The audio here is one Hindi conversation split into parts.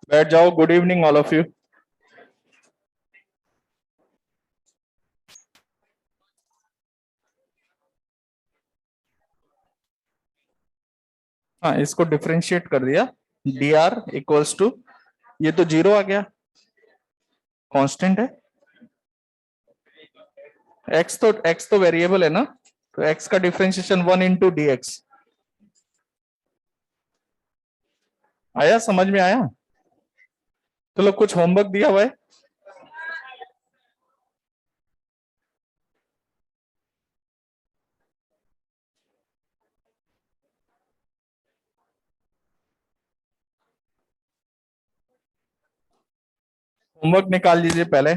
बैठ जाओ। Good evening all of you. हाँ, इसको डिफरेंशिएट कर दिया। डी आर इक्वल्स टू, ये तो जीरो आ गया, कांस्टेंट है। एक्स तो वेरिएबल है ना, तो एक्स का डिफरेंशिएशन 1 इंटू डी एक्स। आया, समझ में आया? चलो, कुछ होमवर्क दिया हुआ है? होमवर्क निकाल लीजिए पहले।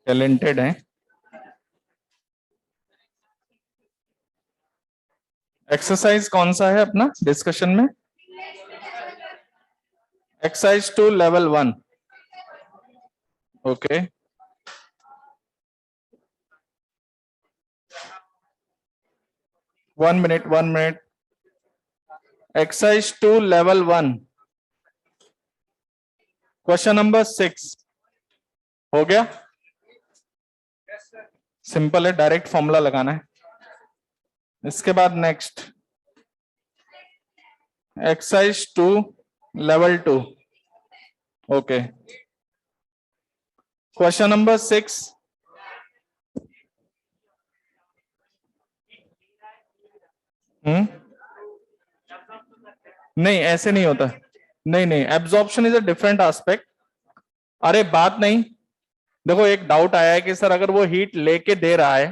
टैलेंटेड है। एक्सरसाइज कौन सा है अपना डिस्कशन में? Exercise 2 level 1। Okay, 1 minute 1 minute. Exercise 2 level 1, question number 6 हो गया। सिंपल है, डायरेक्ट फॉर्मूला लगाना है। इसके बाद next exercise 2 level 2। Okay, question number 6। नहीं, ऐसे नहीं होता। नहीं नहीं, absorption is a different aspect. अरे बात नहीं, देखो एक डाउट आया है कि सर अगर वो हीट लेके दे रहा है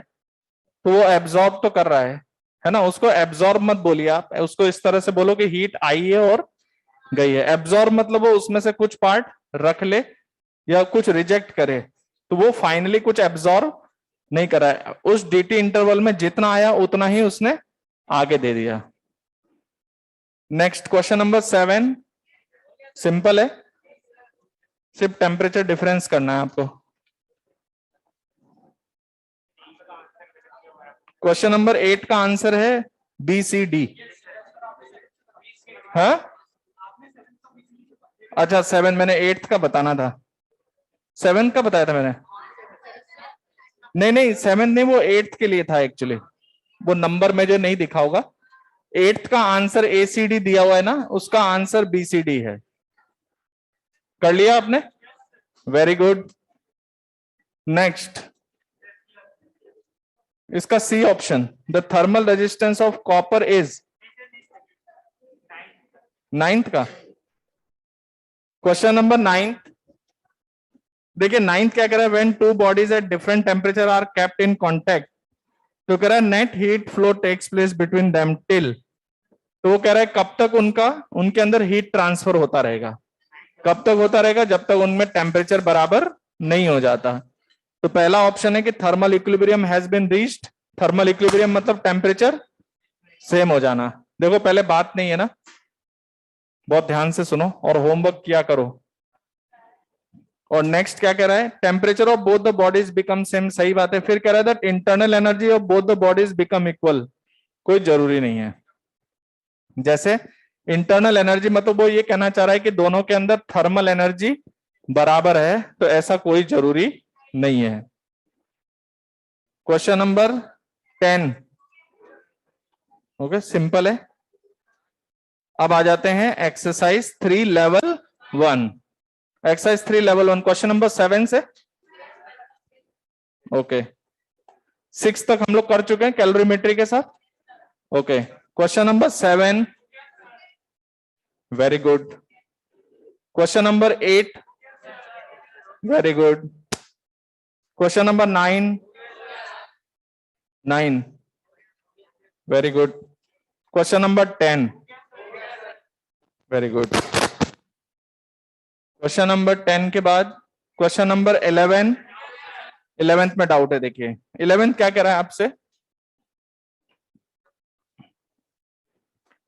तो वो एब्जॉर्ब तो कर रहा है ना? उसको एब्जॉर्ब मत बोलिए, आप उसको इस तरह से बोलो कि हीट आई है और गई है। एब्जॉर्ब मतलब वो उसमें से कुछ पार्ट रख ले या कुछ रिजेक्ट करे, तो वो फाइनली कुछ एब्जॉर्ब नहीं करा है। उस डीटी इंटरवल में जितना आया उतना ही उसने आगे दे दिया। नेक्स्ट क्वेश्चन नंबर 7, सिंपल है, सिर्फ टेम्परेचर डिफरेंस करना है आपको। क्वेश्चन नंबर 8 का आंसर है बी सी डी। हाँ, अच्छा 7 मैंने 8th का बताना था। 7 का बताया था मैंने? नहीं नहीं, 7 नहीं, वो 8th के लिए था एक्चुअली। वो नंबर में जो नहीं दिखा होगा, 8th का आंसर एसीडी दिया हुआ है ना, उसका आंसर बीसीडी है। कर लिया आपने? Very good. नेक्स्ट, इसका C option, the thermal resistance of copper is 9th का। क्वेश्चन नंबर 9, देखिए 9th क्या कह रहा है, when two bodies at different temperature are kept in contact, तो कह रहा है net heat flow takes place between them till. तो वो कह रहा है कब तक उनका उनके अंदर हीट ट्रांसफर होता रहेगा? कब तक होता रहेगा? जब तक उनमें टेम्परेचर बराबर नहीं हो जाता। तो पहला ऑप्शन है कि thermal equilibrium has been reached. Thermal equilibrium मतलब टेम्परेचर सेम हो जाना। देखो पहले बात नहीं है ना, बहुत ध्यान से सुनो और होमवर्क किया करो। और नेक्स्ट क्या कह रहा है, temperature of both the bodies become same. सही बात है। फिर कह रहा है that internal energy of both the bodies become equal. कोई जरूरी नहीं है। जैसे इंटरनल एनर्जी मतलब वो ये कहना चाह रहा है कि दोनों के अंदर थर्मल एनर्जी बराबर है, तो ऐसा कोई जरूरी नहीं है। Question number 10। ओके, सिंपल है। अब आ जाते हैं exercise 3 level 1। Exercise 3 level 1 question number 7 से ओके 6 तक हम लोग कर चुके हैं कैलोरीमेट्री के साथ। Okay, question number 7, very good. Question number 8, very good. Question number 9, 9, very good. Question number 10, very good. Question number 10 के बाद क्वेश्चन नंबर 11। 11th में डाउट है, देखिए 11th क्या कह रहा है आपसे,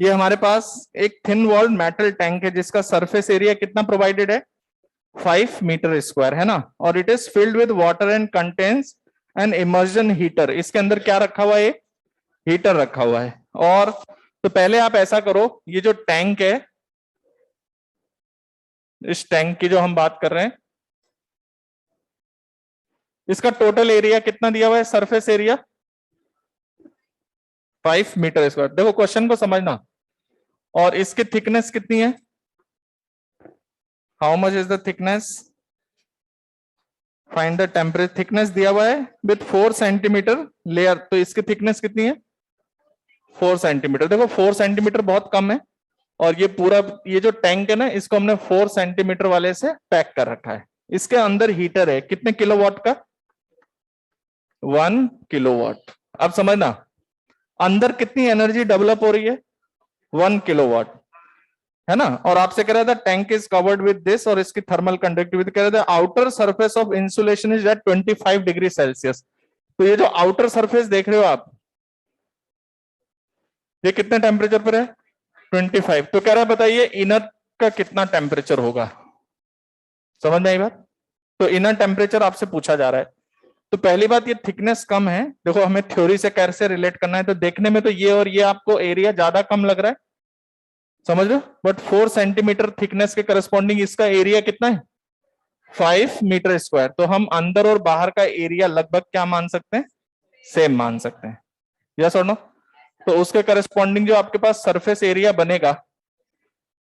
ये हमारे पास एक थिन वॉल्ड मेटल टैंक है जिसका सरफेस एरिया कितना प्रोवाइडेड है, 5 मीटर स्क्वायर, है ना, और it is filled with water and contains an immersion heater. इसके अंदर क्या रखा हुआ है, हीटर रखा हुआ है। और तो पहले आप ऐसा करो, ये जो टैंक है, इस टैंक की जो हम बात कर रहे हैं, इसका टोटल एरिया कितना दिया हुआ है, सरफेस एरिया 5 मीटर स्क्वायर। देखो क्वेश्चन को समझना। और इसकी थिकनेस कितनी है, how much is the thickness, find the temperature. Thickness दिया हुआ है विथ 4 सेंटीमीटर लेयर, तो इसकी थिकनेस कितनी है, 4 सेंटीमीटर। देखो 4 सेंटीमीटर बहुत कम है, और ये पूरा ये जो टैंक है ना, इसको हमने 4 सेंटीमीटर वाले से पैक कर रखा है। इसके अंदर हीटर है, कितने किलोवाट का, 1 किलोवाट। अब समझना अंदर कितनी एनर्जी डेवलप हो रही है, 1 किलोवाट, है ना। और आपसे कह रहा था tank is covered with this, और इसकी थर्मल कंडक्टिविटी कह रहा था outer surface of insulation is at 25 degree Celsius. तो ये जो आउटर सरफेस देख रहे हो आप, ये कितने टेम्परेचर पर है, 25। तो कह रहा है बताइए इनर का कितना टेम्परेचर होगा, समझ में आई बात। तो इनर टेम्परेचर आपसे पूछा जा रहा है। तो पहली बात, ये थिकनेस कम है। देखो हमें थ्योरी से कैसे रिलेट करना है, तो देखने में तो ये और ये आपको एरिया ज्यादा कम लग रहा है, समझ लो, बट 4 सेंटीमीटर थिकनेस के करस्पॉन्डिंग इसका एरिया कितना है, 5 मीटर स्क्वायर। तो हम अंदर और बाहर का एरिया लगभग क्या मान सकते हैं, सेम मान सकते हैं, यस और नो। तो उसके करस्पॉन्डिंग जो आपके पास सरफेस एरिया बनेगा,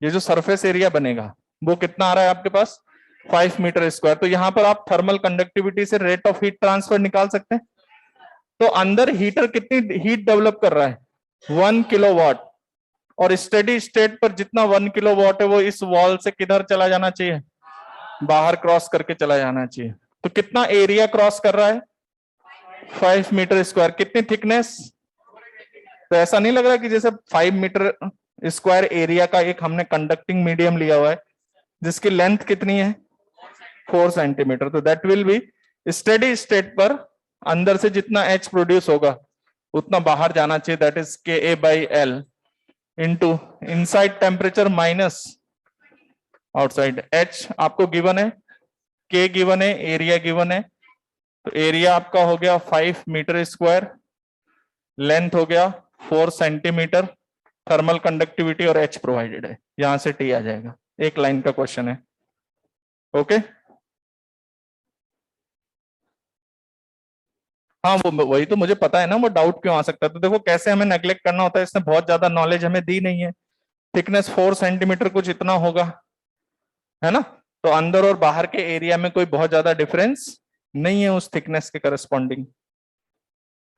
ये जो सरफेस एरिया बनेगा वो कितना आ रहा है आपके पास, 5 मीटर स्क्वायर। तो यहां पर आप थर्मल कंडक्टिविटी से रेट ऑफ हीट ट्रांसफर निकाल सकते हैं। तो अंदर हीटर कितनी हीट डेवलप कर रहा है, 1 किलोवाट, और स्टेडी स्टेट पर जितना 1 किलोवाट है वो इस वॉल से किधर चला जाना चाहिए, बाहर क्रॉस करके चला जाना चाहिए। तो कितना एरिया क्रॉस कर रहा है, 5 मीटर स्क्वायर। कितनी थिकनेस, तो ऐसा नहीं लग रहा कि जैसे 5 मीटर स्क्वायर एरिया का एक हमने कंडक्टिंग मीडियम लिया हुआ है जिसकी लेंथ कितनी है, 4 सेंटीमीटर। तो that will be steady state पर अंदर से जितना एच प्रोड्यूस होगा उतना बाहर जाना चाहिए, that is K A by L into inside temperature minus outside. H आपको गिवन है, के गिवन है, एरिया गिवन है। तो एरिया आपका हो गया 5 मीटर स्क्वायर, लेंथ हो गया 4 सेंटीमीटर, थर्मल कंडक्टिविटी और एच प्रोवाइडेड है, यहां से टी आ जाएगा। एक लाइन का क्वेश्चन है, ओके। हाँ वो वही तो मुझे पता है ना, वो डाउट क्यों आ सकता है। तो देखो कैसे हमें नेग्लेक्ट करना होता है, इसने बहुत ज्यादा नॉलेज हमें दी नहीं है। थिकनेस 4 सेंटीमीटर कुछ इतना होगा, है ना। तो अंदर और बाहर के एरिया में कोई बहुत ज्यादा डिफरेंस नहीं है उस थिकनेस के corresponding,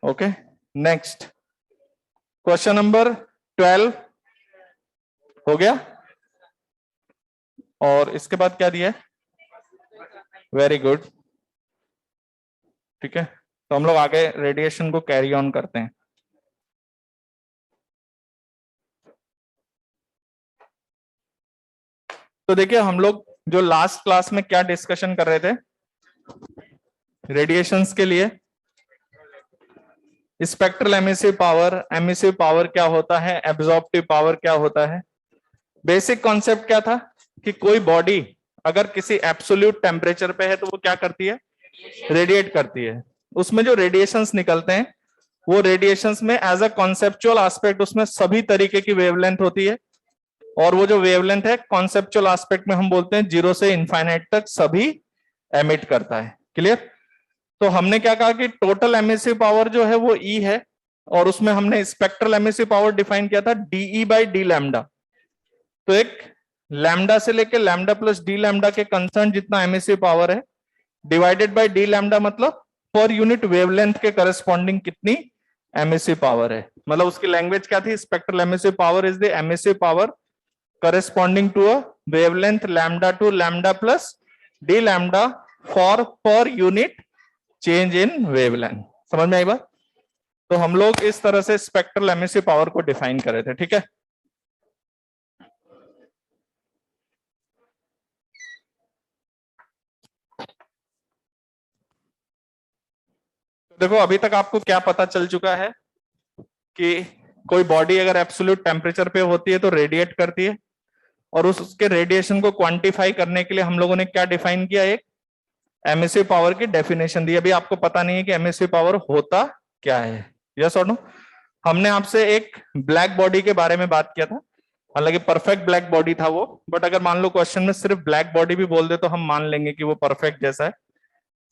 okay. Next question number 12 हो गया, और इसके बाद क्या दिया है, वेरी गुड, ठीक है। तो हम लोग आगे रेडिएशन को कैरी ऑन करते हैं। तो देखिए हम लोग जो लास्ट क्लास में क्या डिस्कशन कर रहे थे, रेडिएशंस के लिए स्पेक्ट्रल एमिसिव पावर क्या होता है, एब्जॉर्प्टिव पावर क्या होता है। बेसिक कॉन्सेप्ट क्या था कि कोई बॉडी अगर किसी एब्सोल्यूट टेम्परेचर पे है तो वो क्या करती है, रेडिएट करती है। उसमें जो रेडिएशंस निकलते हैं वो रेडिएशंस में एज अ कॉन्सेप्चुअल एस्पेक्ट उसमें सभी तरीके की वेवलेंथ होती है, और वो जो वेवलेंथ है कॉन्सेप्चुअल एस्पेक्ट में हम बोलते हैं 0 से इनफाइनाइट तक सभी एमिट करता है, क्लियर। तो हमने क्या कहा कि टोटल एमिसिव पावर जो है वो ई है, और उसमें हमने स्पेक्ट्रल एमिसिव पावर डिफाइन किया था डीई बाई डी लैम्डा। तो एक लैम्डा से लेके लैम्डा प्लस डी लैम्डा के कंसर्न जितना एमिसिव पावर है डिवाइडेड बाय डी लैम्डा, मतलब पर यूनिट वेवलेंथ के करस्पॉन्डिंग कितनी एमिसिव पावर है। मतलब उसकी लैंग्वेज क्या थी, spectral emissive power is the emissive power corresponding to a wavelength lambda to lambda plus D lambda for per unit change in wavelength. समझ में आई बात। तो हम लोग इस तरह से स्पेक्ट्रल एमिसिव पावर को डिफाइन कर रहे थे, ठीक है। देखो अभी तक आपको क्या पता चल चुका है कि कोई बॉडी अगर एब्सोल्यूट टेम्परेचर पे होती है तो रेडिएट करती है, और उसके रेडिएशन को क्वांटिफाई करने के लिए हम लोगों ने क्या डिफाइन किया, एक एमिसिव पावर की डेफिनेशन दी। अभी आपको पता नहीं है कि एमिसिव पावर होता क्या है, यस और नो। हमने आपसे एक ब्लैक बॉडी के बारे में बात किया था, हालांकि परफेक्ट ब्लैक बॉडी था वो, बट अगर मान लो क्वेश्चन में सिर्फ ब्लैक बॉडी भी बोल दे तो हम मान लेंगे कि वो परफेक्ट जैसा है।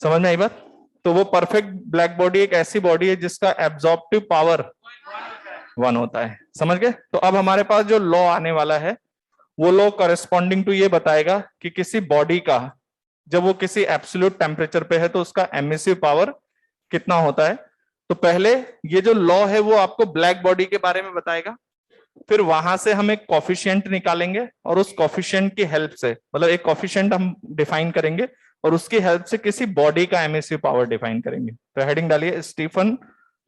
समझ में आई बात? तो वो परफेक्ट ब्लैक बॉडी एक ऐसी बॉडी है जिसका एब्जॉर्प्टिव पावर 1 होता है। समझ गए? तो अब हमारे पास जो लॉ आने वाला है वो लॉ करस्पॉन्डिंग टू ये बताएगा कि किसी बॉडी का जब वो किसी एब्सोल्यूट टेम्परेचर पे है तो उसका एमिसिव पावर कितना होता है। तो पहले ये जो लॉ है वो आपको ब्लैक बॉडी के बारे में बताएगा, फिर वहां से हम एक कॉफिशिएंट निकालेंगे और उस कॉफिशिएंट की हेल्प से, मतलब एक कॉफिशिएंट हम डिफाइन करेंगे और उसकी हेल्प से किसी बॉडी का एमिसिव पावर डिफाइन करेंगे। तो हेडिंग डालिए Stefan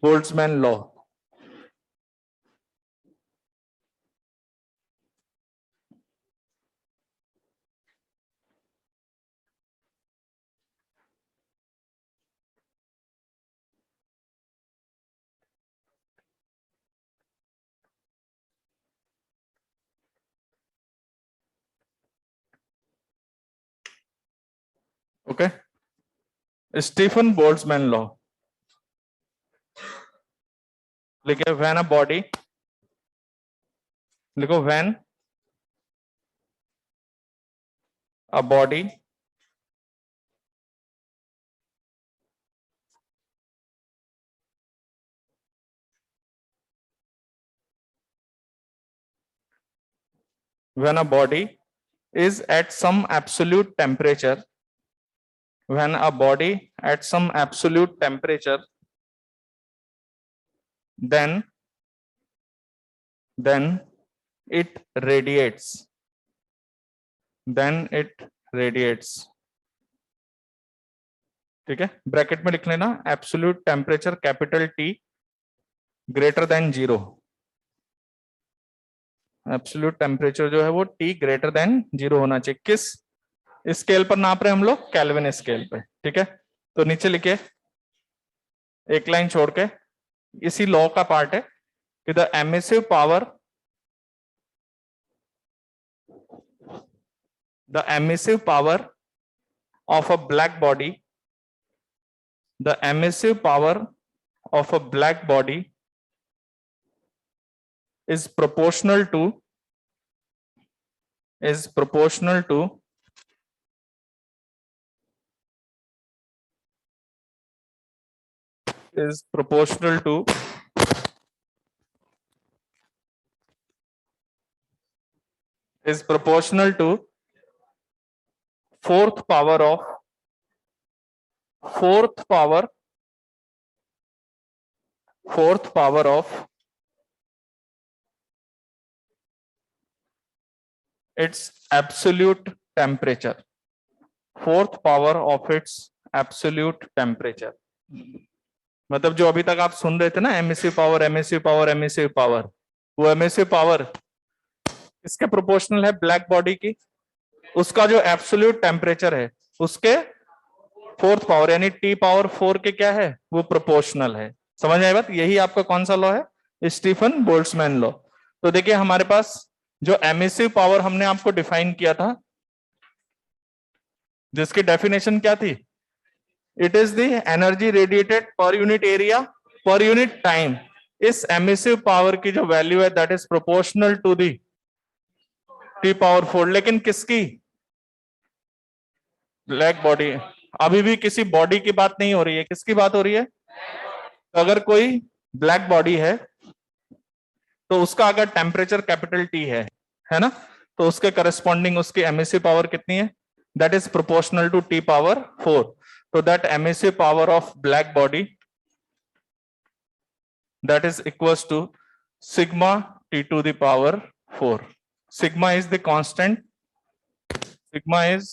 Boltzmann law. Okay, Stefan Boltzmann law लिखे, व्हेन अ बॉडी, लिखो when a body when a body is at some absolute temperature, when a body at some absolute temperature, then it radiates, then it radiates। ठीक है, ब्रैकेट में लिख लेना absolute temperature capital T greater than 0। Absolute temperature जो है वो टी ग्रेटर देन 0 होना चाहिए। किस स्केल पर नाप रहे हैं हम लोग? केल्विन स्केल पे। ठीक है, तो नीचे लिखे एक लाइन छोड़ के, इसी लॉ का पार्ट है कि the emissive power, the emissive power of a black body, the emissive power of a black body is proportional to is proportional to is proportional to is proportional to fourth power of fourth power of its absolute temperature, fourth power of its absolute temperature। मतलब जो अभी तक आप सुन रहे थे ना, emissive power emissive power emissive power, वो एमिसिव पावर इसके प्रोपोर्शनल है ब्लैक बॉडी की, उसका जो एब्सोल्यूट टेम्परेचर है उसके फोर्थ पावर यानी टी पावर 4 के क्या है, वो प्रोपोर्शनल है। समझ आई बात? यही आपका कौन सा लॉ है? Stefan Boltzmann law. तो देखिए हमारे पास जो एमिसिव पावर हमने आपको डिफाइन किया था, जिसकी डेफिनेशन क्या थी? It is the energy radiated per unit area per unit time. इस एमिसिव पावर की जो वैल्यू है that is proportional to the T power 4। लेकिन किसकी? Black body. अभी भी किसी बॉडी की बात नहीं हो रही है, किसकी बात हो रही है? तो अगर कोई ब्लैक बॉडी है तो उसका अगर टेम्परेचर कैपिटल टी है ना, तो उसके करस्पॉन्डिंग उसकी एमिसिव पावर कितनी है? That is proportional to T power 4। तो that emissive power of black body that is equals to sigma t to the power 4। sigma is the constant, sigma is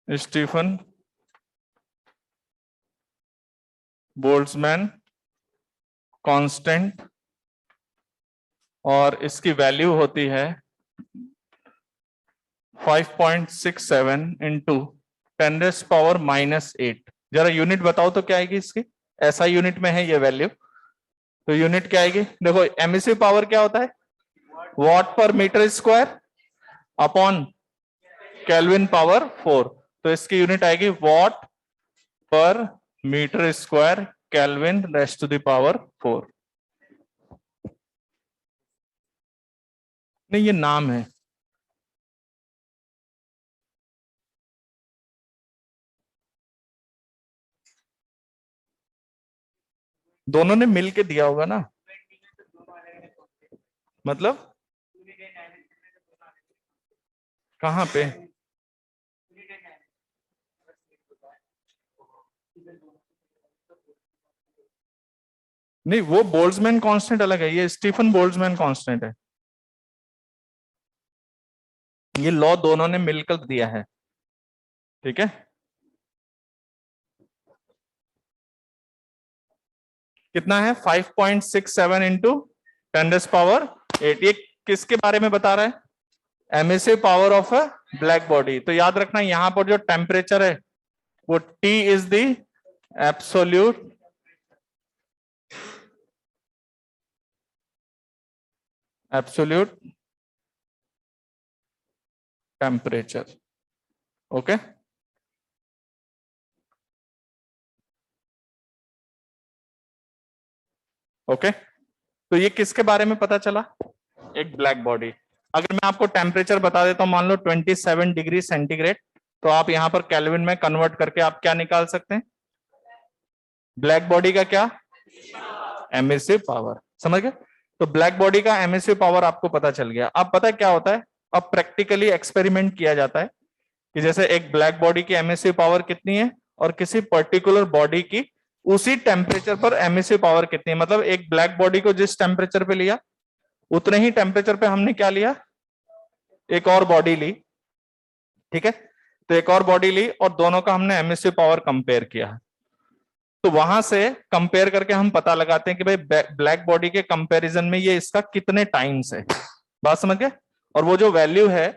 Stephen Boltzmann constant, और इसकी वैल्यू होती है 5.67 इंटू 10⁻⁻8। जरा यूनिट बताओ तो क्या आएगी इसकी? ऐसा यूनिट में है ये वैल्यू, तो यूनिट क्या आएगी? देखो एमिसिव पावर क्या होता है? Watt per metre square upon kelvin power 4, तो इसकी यूनिट आएगी watt per metre square kelvin raised to the power 4। नहीं, ये नाम है। दोनों ने मिल के दिया होगा ना, मतलब कहाँ पे? नहीं, वो बोल्ट्जमैन कांस्टेंट अलग है, ये स्टीफन बोल्ट्जमैन कांस्टेंट है। ये लॉ दोनों ने मिलकर दिया है, ठीक है। कितना है? 5.67 इंटू 10⁸ ये किसके बारे में बता रहा है? Emissive power of a black body. तो याद रखना यहां पर जो टेम्परेचर है वो T is the absolute temperature. Okay, okay. तो ये किसके बारे में पता चला? एक ब्लैक बॉडी। अगर मैं आपको टेम्परेचर बता देता हूं, मान लो 27 डिग्री सेंटीग्रेड, तो आप यहां पर केल्विन में कन्वर्ट करके आप क्या निकाल सकते हैं? ब्लैक बॉडी का क्या? Emissive power. समझ गए? तो ब्लैक बॉडी का एमिसिव पावर आपको पता चल गया। अब पता है क्या होता है? अब प्रैक्टिकली एक्सपेरिमेंट किया जाता है कि जैसे एक ब्लैक बॉडी की एमिसिव पावर कितनी है और किसी पर्टिकुलर बॉडी की उसी टेम्परेचर पर एमिसिव पावर कितनी है। मतलब एक ब्लैक बॉडी को जिस टेम्परेचर पे लिया उतने ही टेम्परेचर पे हमने क्या लिया? एक और बॉडी ली, ठीक है। तो एक और बॉडी ली और दोनों का हमने एमिसिव पावर कंपेयर किया। तो वहां से कंपेयर करके हम पता लगाते हैं कि भाई ब्लैक बॉडी के कंपैरिजन में ये इसका कितने टाइम्स है। बात समझ गए? और वो जो वैल्यू है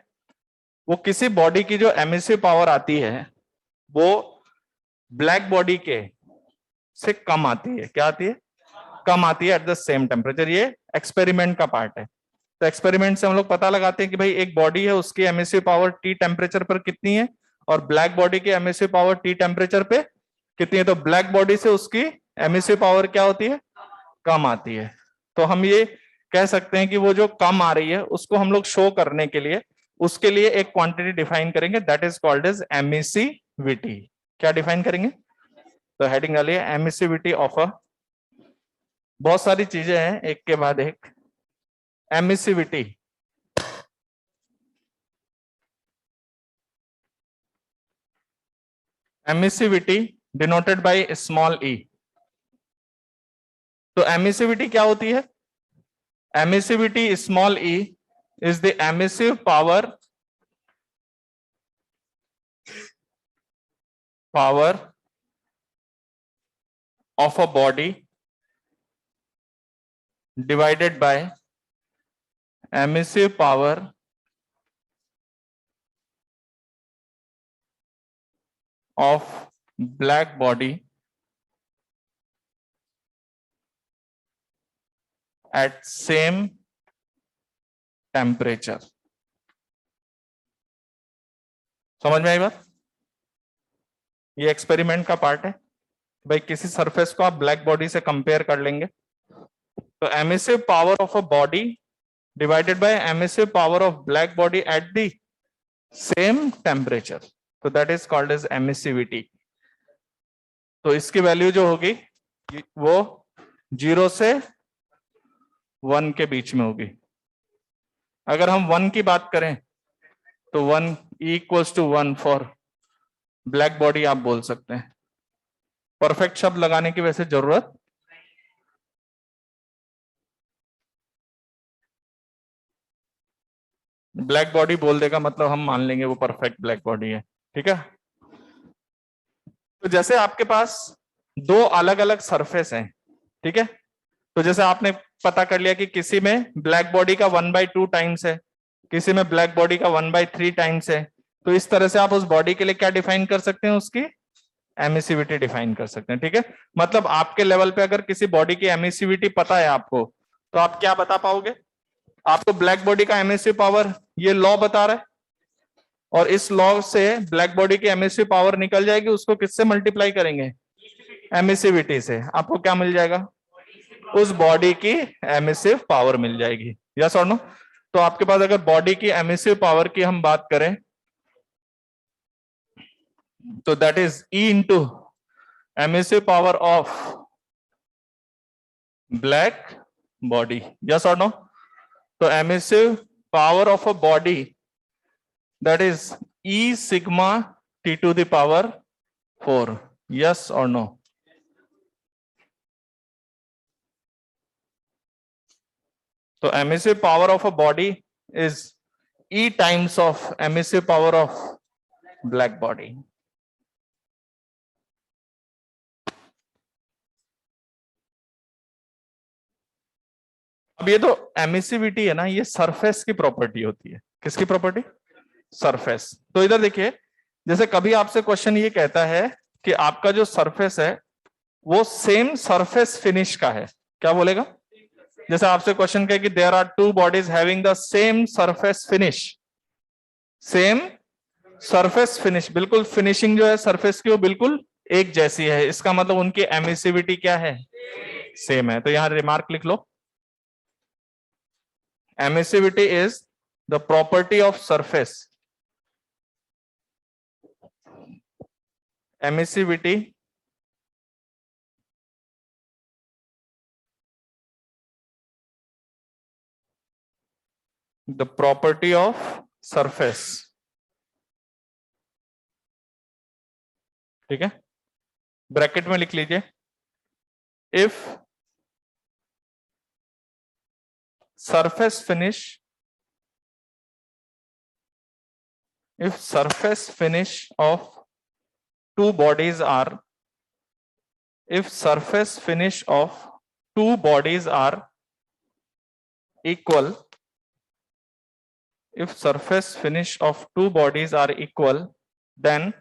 वो किसी बॉडी की जो एमिसिव पावर आती है वो ब्लैक बॉडी के से कम आती है। क्या आती है? कम आती है एट द सेम टेम्परेचर। ये एक्सपेरिमेंट का पार्ट है। तो एक्सपेरिमेंट से हम लोग पता लगाते हैं कि भाई एक बॉडी है उसकी एमिसिव पावर T टेम्परेचर पर कितनी है और ब्लैक बॉडी की एमिसिव पावर T टेम्परेचर पे कितनी है। तो ब्लैक बॉडी से उसकी एमिसिव पावर क्या होती है? कम आती है। तो हम ये कह सकते हैं कि वो जो कम आ रही है उसको हम लोग शो करने के लिए उसके लिए एक क्वांटिटी डिफाइन करेंगे, that is called as emissivity. क्या डिफाइन करेंगे? तो हेडिंग डालिए एमिसिविटी ऑफ अ, बहुत सारी चीजें हैं एक के बाद एक। Emissivity, emissivity denoted by small E. तो एमिसिविटी क्या होती है? Emissivity small E is the emissive power of a body divided by emissive power of black body at same temperature। समझ में आई बात? ये एक्सपेरिमेंट का पार्ट है। भाई किसी सरफेस को आप ब्लैक बॉडी से कंपेयर कर लेंगे तो emissive power of a body divided by emissive power of black body at the same temperature, तो that is called as emissivity. तो इसकी वैल्यू जो होगी वो 0 से 1 के बीच में होगी। अगर हम 1 की बात करें तो 1 equals to 1 for black body आप बोल सकते हैं। परफेक्ट शब्द लगाने की वैसे जरूरत ब्लैक बॉडी बोल देगा मतलब हम मान लेंगे वो परफेक्ट ब्लैक बॉडी है, ठीक है। तो जैसे आपके पास दो अलग अलग सरफेस हैं, ठीक है। तो जैसे आपने पता कर लिया कि किसी में ब्लैक बॉडी का 1/2 टाइम्स है, किसी में ब्लैक बॉडी का 1/3 टाइम्स है। तो इस तरह से आप उस बॉडी के लिए क्या डिफाइन कर सकते हैं? उसकी एमिसिविटी डिफाइन कर सकते हैं। ठीक है, मतलब आपके लेवल पे अगर किसी बॉडी की एमिसिविटी पता है आपको, तो आप क्या बता पाओगे? आपको ब्लैक बॉडी का एमिसिव पावर ये लॉ बता रहा है, और इस लॉ से ब्लैक बॉडी की एमिसिव पावर निकल जाएगी, उसको किससे मल्टीप्लाई करेंगे? एमिसिविटी से। आपको क्या मिल जाएगा? उस बॉडी की एमिसिव पावर मिल जाएगी। यस और नो? तो आपके पास अगर बॉडी की एमिसिव पावर की हम बात करें, तो that is E into emissive power of black body. Yes और नो? तो emissive power of a body that is E sigma T to the power 4. Yes or no? So emissive power of a body is E times of emissive power of black body. अब ये तो एमिसिविटी है ना, ये सरफेस की प्रॉपर्टी होती है। किसकी प्रॉपर्टी? सरफेस। तो इधर देखिए, जैसे कभी आपसे क्वेश्चन ये कहता है कि आपका जो सरफेस है वो सेम सरफेस फिनिश का है, क्या बोलेगा? जैसे आपसे क्वेश्चन कहे कि there are two bodies having the same surface finish, same surface finish, बिल्कुल फिनिशिंग जो है सरफेस की वो बिल्कुल एक जैसी है, इसका मतलब उनकी एमिसिविटी क्या है? सेम है। तो यहां रिमार्क लिख लो, emissivity is the property of surface, emissivity the property of surface. ठीक है, ब्रैकेट में लिख लीजिए, if surface finish, if surface finish of two bodies are, if surface finish of two bodies are equal, if surface finish of two bodies are equal, then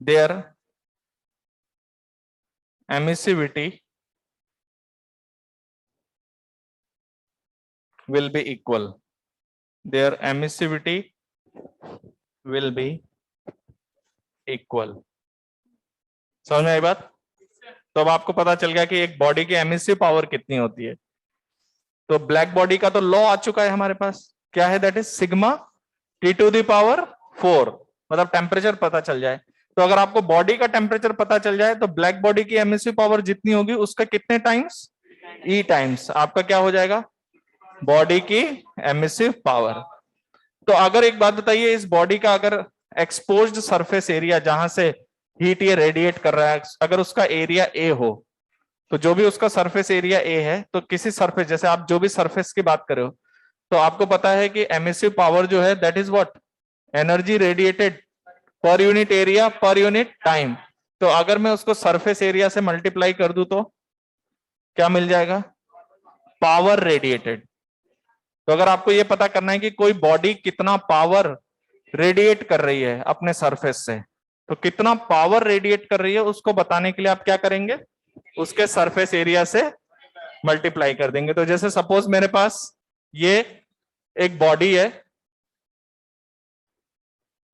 their emissivity will be equal, their emissivity will be equal। समझ में आई बात? तो अब आपको पता चल गया कि एक बॉडी की एमिसिव पावर कितनी होती है। तो ब्लैक बॉडी का तो लॉ आ चुका है हमारे पास, क्या है? That is sigma T to the power 4, मतलब टेम्परेचर पता चल जाए। तो अगर आपको बॉडी का टेम्परेचर पता चल जाए तो ब्लैक बॉडी की एमिसिव पावर जितनी होगी उसका कितने टाइम्स? E times. आपका क्या हो जाएगा? बॉडी की एमिसिव पावर। तो अगर एक बात बताइए, इस बॉडी का अगर एक्सपोज्ड सरफेस एरिया जहां से हीट ये रेडिएट कर रहा है, अगर उसका एरिया ए हो, तो जो भी उसका सरफेस एरिया ए है, तो किसी सरफेस, जैसे आप जो भी सरफेस की बात कर रहे हो, तो आपको पता है कि एमिसिव पावर जो है that is what? Energy radiated per unit area per unit time. तो अगर मैं उसको सरफेस एरिया से मल्टीप्लाई कर दूं तो क्या मिल जाएगा? Power radiated. तो अगर आपको यह पता करना है कि कोई बॉडी कितना पावर रेडिएट कर रही है अपने सरफेस से, तो कितना पावर रेडिएट कर रही है उसको बताने के लिए आप क्या करेंगे? उसके सरफेस एरिया से मल्टीप्लाई कर देंगे। तो जैसे सपोज मेरे पास ये एक बॉडी है,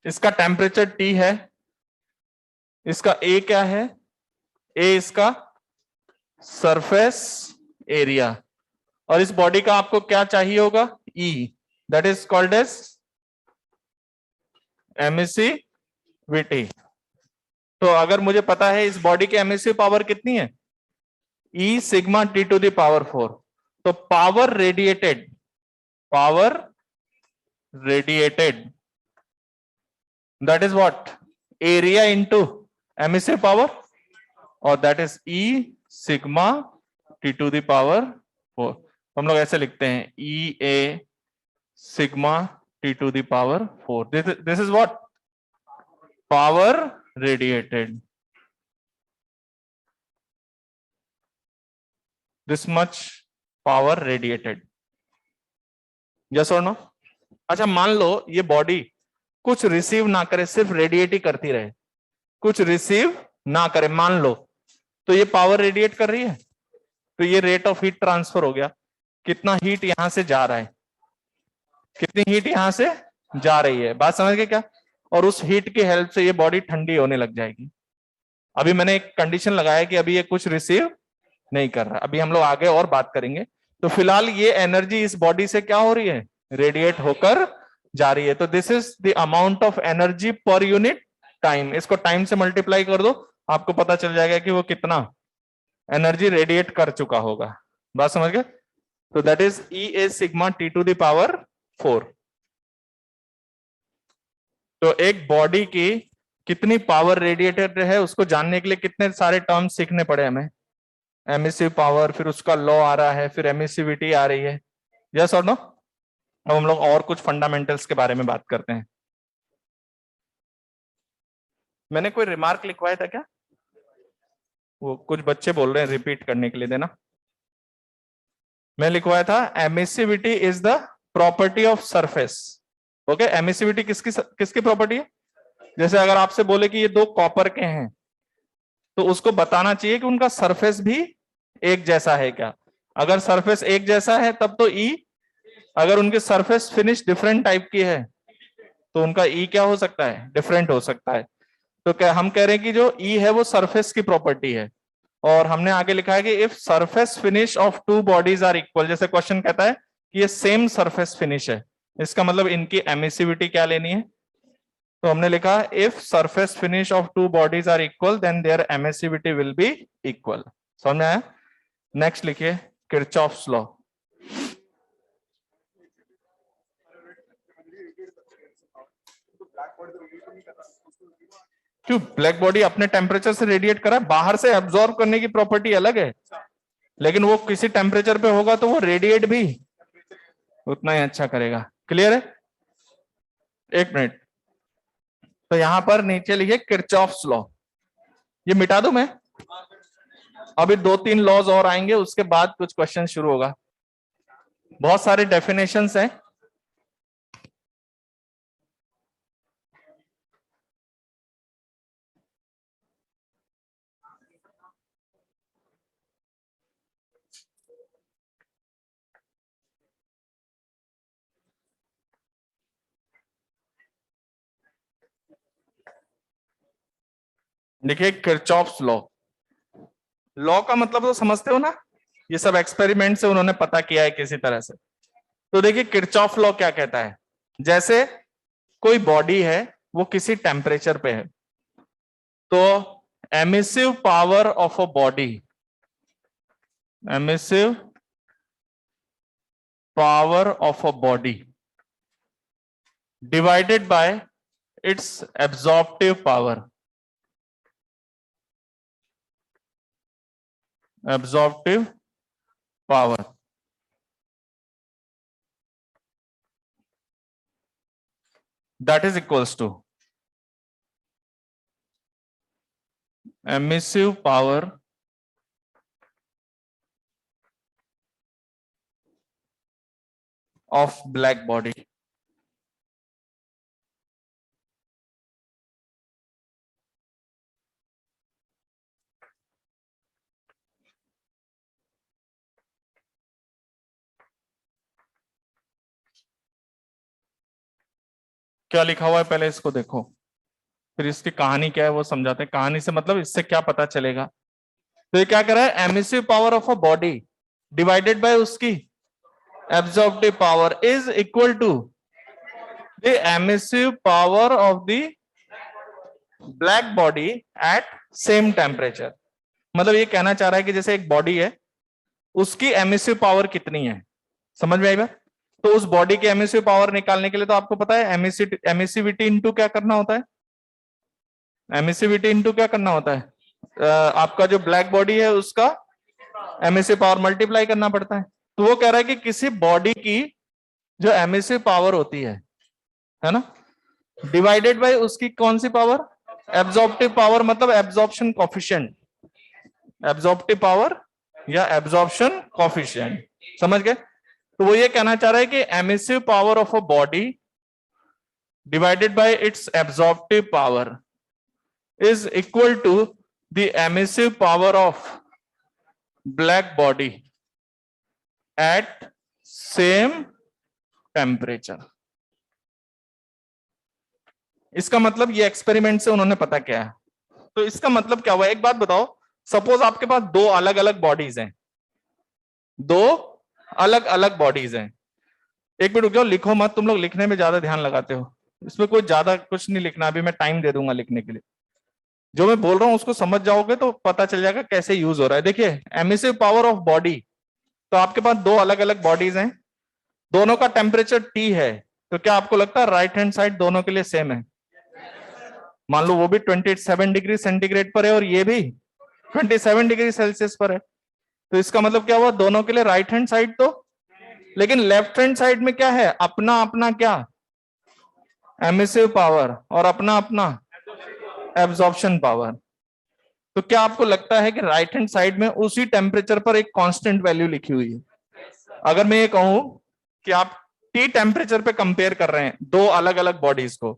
इसका टेम्परेचर T है, इसका A क्या है? A इसका सरफेस एरिया, और इस बॉडी का आपको क्या चाहिए होगा? E, that is called as emissivity. तो अगर मुझे पता है इस बॉडी की एमिसिव पावर कितनी है? E sigma T to the power 4। तो power radiated that is what? area into emissive power, और that is E sigma T to the power 4। हम लोग ऐसे लिखते हैं EA sigma T to the power 4। This is what? Power radiated, this much power radiated। yes or no? अच्छा, मान लो ये बॉडी कुछ रिसीव ना करे, सिर्फ रेडिएट ही करती रहे, कुछ रिसीव ना करे, मान लो तो ये पावर रेडिएट कर रही है, तो ये रेट ऑफ हीट ट्रांसफर हो गया। कितना हीट यहां से जा रहा है, कितनी हीट यहां से जा रही है, बात समझ गए क्या? और उस हीट की हेल्प से ये बॉडी ठंडी होने लग जाएगी। अभी मैंने एक कंडीशन लगाया कि अभी ये कुछ रिसीव नहीं कर रहा, अभी हम लोग आगे और बात करेंगे। तो फिलहाल ये एनर्जी इस बॉडी से क्या हो रही है, रेडिएट होकर जा रही है। तो this is the amount of energy पर यूनिट टाइम। इसको टाइम से मल्टीप्लाई कर दो, आपको पता चल जाएगा कि वो कितना एनर्जी रेडिएट कर चुका होगा। बात समझ गए? तो that is E is sigma T to the power 4। तो एक बॉडी की कितनी पावर रेडिएटेड है उसको जानने के लिए कितने सारे टर्म्स सीखने पड़े हमें। एमिसिव पावर, फिर उसका लॉ आ रहा है, फिर एमिसिविटी आ रही है, यस और नो। अब हम लोग और कुछ फंडामेंटल्स के बारे में बात करते हैं। मैंने कोई रिमार्क लिखवाया था क्या? वो कुछ बच्चे बोल रहे हैं रिपीट करने के लिए, देना। मैं लिखवाया था emissivity is the property of surface. Okay, emissivity किसकी किसकी प्रॉपर्टी है? जैसे अगर आपसे बोले कि ये दो कॉपर के हैं तो उसको बताना चाहिए कि उनका सरफेस भी एक जैसा है क्या। अगर सरफेस एक जैसा है तब तो ई, अगर उनकी सरफेस फिनिश डिफरेंट टाइप की है तो उनका ई क्या हो सकता है, डिफरेंट हो सकता है। तो क्या हम कह रहे हैं कि जो ई है वो सरफेस की प्रॉपर्टी है। और हमने आगे लिखा है कि if surface finish of two bodies are equal, जैसे क्वेश्चन कहता है कि ये सेम सरफेस फिनिश है, इसका मतलब इनकी एमिसिविटी क्या लेनी है। तो हमने लिखा if surface finish of two bodies are equal then their emissivity will be equal. समझ में आया? नेक्स्ट लिखिए किरचॉफ्स लॉ। क्यों? ब्लैक बॉडी अपने टेम्परेचर से रेडिएट करा, बाहर से एब्जॉर्ब करने की प्रॉपर्टी अलग है, लेकिन वो किसी टेम्परेचर पे होगा तो वो रेडिएट भी उतना ही अच्छा करेगा। क्लियर है? एक मिनट, तो यहां पर नीचे लिखिए किरचॉफ्स लॉ। ये मिटा दूं मैं? अभी 2-3 लॉज और आएंगे, उसके बाद कुछ क्वेश्चन शुरू होगा। बहुत सारे डेफिनेशंस हैं। देखिए किरचॉफ्स लॉ, लॉ का मतलब तो समझते हो ना, ये सब एक्सपेरिमेंट से उन्होंने पता किया है किसी तरह से। तो देखिए किरचॉफ लॉ क्या कहता है, जैसे कोई बॉडी है वो किसी टेम्परेचर पे है, तो emissive power of a body, emissive power of a body divided bye it's absorptive power, absorptive power, that is equals to emissive power of black body। क्या लिखा हुआ है पहले इसको देखो, फिर इसकी कहानी क्या है वो समझाते हैं। कहानी से मतलब इससे क्या पता चलेगा। तो ये क्या कर रहा है, emissive power of a body divided by उसकी absorptive power is equal to the emissive power of the black body at same temperature. मतलब ये कहना चाह रहा है कि जैसे एक बॉडी है, उसकी एमिसिव पावर कितनी है, समझ में आई बात? तो उस बॉडी की एमिसिव पावर निकालने के लिए तो आपको पता है एमिसिविटी इंटू क्या करना होता है, एमिसिविटी इंटू क्या करना होता है, आपका जो ब्लैक बॉडी है उसका एमिसिव पावर मल्टीप्लाई करना पड़ता है। तो वो कह रहा है कि किसी बॉडी की जो एमिसिव पावर होती है ना, डिवाइडेड बाय उसकी कौन सी पावर, एब्जॉर्प्टिव पावर, मतलब एब्जॉर्प्शन कॉफिशिएंट, एब्जॉर्प्टिव पावर या एब्जॉर्प्शन कॉफिशिएंट, समझ गए? तो वो ये कहना चाह रहा है कि emissive power of a body divided by its absorptive power is equal to the emissive power of black body at same temperature. इसका मतलब ये एक्सपेरिमेंट से उन्होंने पता किया है। तो इसका मतलब क्या हुआ, एक बात बताओ, सपोज आपके पास दो अलग अलग बॉडीज हैं, दो अलग अलग बॉडीज हैं। एक मिनट रुक जाओ, लिखो मत, तुम लोग लिखने में ज्यादा ध्यान लगाते हो, इसमें कोई ज्यादा कुछ नहीं लिखना, अभी मैं टाइम दे दूंगा लिखने के लिए। जो मैं बोल रहा हूं उसको समझ जाओगे तो पता चल जाएगा कैसे यूज हो रहा है। देखिए, एमिसिव पावर ऑफ बॉडी, तो आपके पास दो अलग अलग बॉडीज हैं, दोनों का टेम्परेचर T है, तो क्या आपको लगता है राइट हैंड साइड दोनों के लिए सेम है? मान लो वो भी 27 डिग्री सेंटीग्रेड पर है और ये भी 27 डिग्री सेल्सियस पर है, तो इसका मतलब क्या हुआ, दोनों के लिए राइट हैंड साइड तो, लेकिन लेफ्ट हैंड साइड में क्या है, अपना अपना क्या, एमिसिव पावर, और अपना अपना एब्जॉर्प्शन पावर। तो क्या आपको लगता है कि राइट हैंड साइड में उसी टेम्परेचर पर एक कांस्टेंट वैल्यू लिखी हुई है? अगर मैं ये कहूं कि आप T टेम्परेचर पे कंपेयर कर रहे हैं दो अलग अलग बॉडीज को,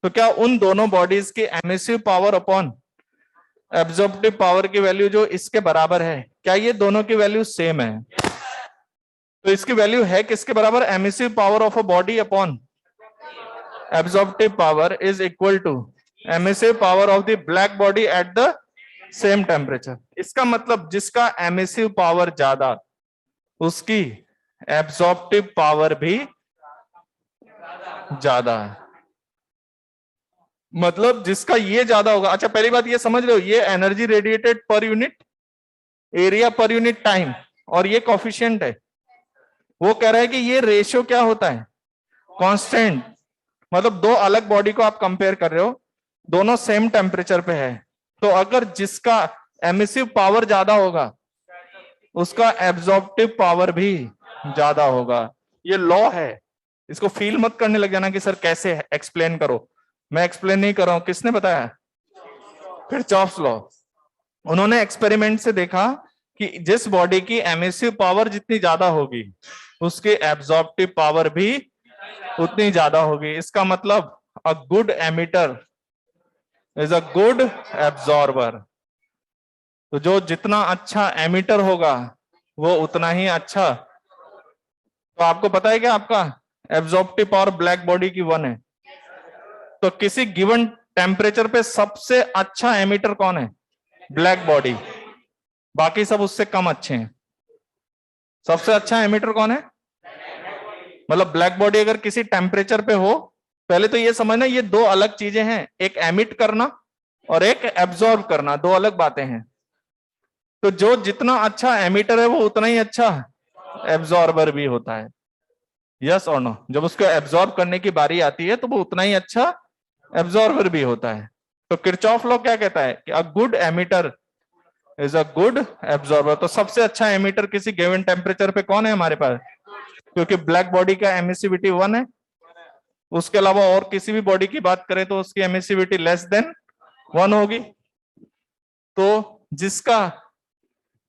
तो क्या उन दोनों बॉडीज की emissive power upon absorptive power की वैल्यू जो इसके बराबर है, क्या ये दोनों की वैल्यू सेम है? तो इसकी वैल्यू है किसके बराबर, emissive power of a body upon absorptive power is equal to emissive power of the black body at the same temperature. इसका मतलब जिसका एमिसिव पावर ज्यादा उसकी एब्जॉर्प्टिव पावर भी ज्यादा है, मतलब जिसका ये ज्यादा होगा। अच्छा, पहली बात ये समझ लो, ये energy radiated per unit area per unit time, और ये कॉफिशिएंट है। वो कह रहा है कि ये रेशियो क्या होता है, कांस्टेंट, मतलब दो अलग बॉडी को आप कंपेयर कर रहे हो, दोनों सेम टेम्परेचर पे है, तो अगर जिसका एमिसिव पावर ज्यादा होगा उसका एब्जॉर्प्टिव पावर भी ज्यादा होगा। ये लॉ है, इसको फील मत करने लग जाना कि सर कैसे एक्सप्लेन करो, मैं एक्सप्लेन नहीं कर रहा हूं, किसने बताया, किरचॉफ्स लॉ। उन्होंने एक्सपेरिमेंट से देखा कि जिस बॉडी की एमिसिव पावर जितनी ज्यादा होगी उसकी एब्जॉर्प्टिव पावर भी उतनी ज्यादा होगी। इसका मतलब a good emitter is a good absorber. तो जो जितना अच्छा एमिटर होगा वो उतना ही अच्छा। तो आपको पता है कि आपका एब्जॉर्प्टिव पावर ब्लैक बॉडी की 1 है, तो किसी गिवन टेम्परेचर पे सबसे अच्छा एमिटर कौन है, ब्लैक बॉडी, बाकी सब उससे कम अच्छे हैं। सबसे अच्छा एमिटर कौन है, मतलब ब्लैक बॉडी अगर किसी टेम्परेचर पे हो, पहले तो ये समझना ये दो अलग चीजें हैं, एक एमिट करना और एक एब्जॉर्ब करना, दो अलग बातें हैं। तो जो जितना अच्छा एमिटर है वो उतना ही अच्छा एब्जॉर्बर भी होता है, यस और नो? जब उसको एब्जॉर्ब करने की बारी आती है तो वो उतना ही अच्छा एब्जॉर्बर भी होता है। तो किरचॉफ लॉ क्या कहता है कि a good emitter is a good absorber. तो सबसे अच्छा एमिटर किसी गिवन टेम्परेचर पे कौन है हमारे पास, क्योंकि ब्लैक बॉडी का एमिसिविटी 1 है, उसके अलावा और किसी भी बॉडी की बात करें तो उसकी एमिसिविटी लेस देन 1 होगी। तो जिसका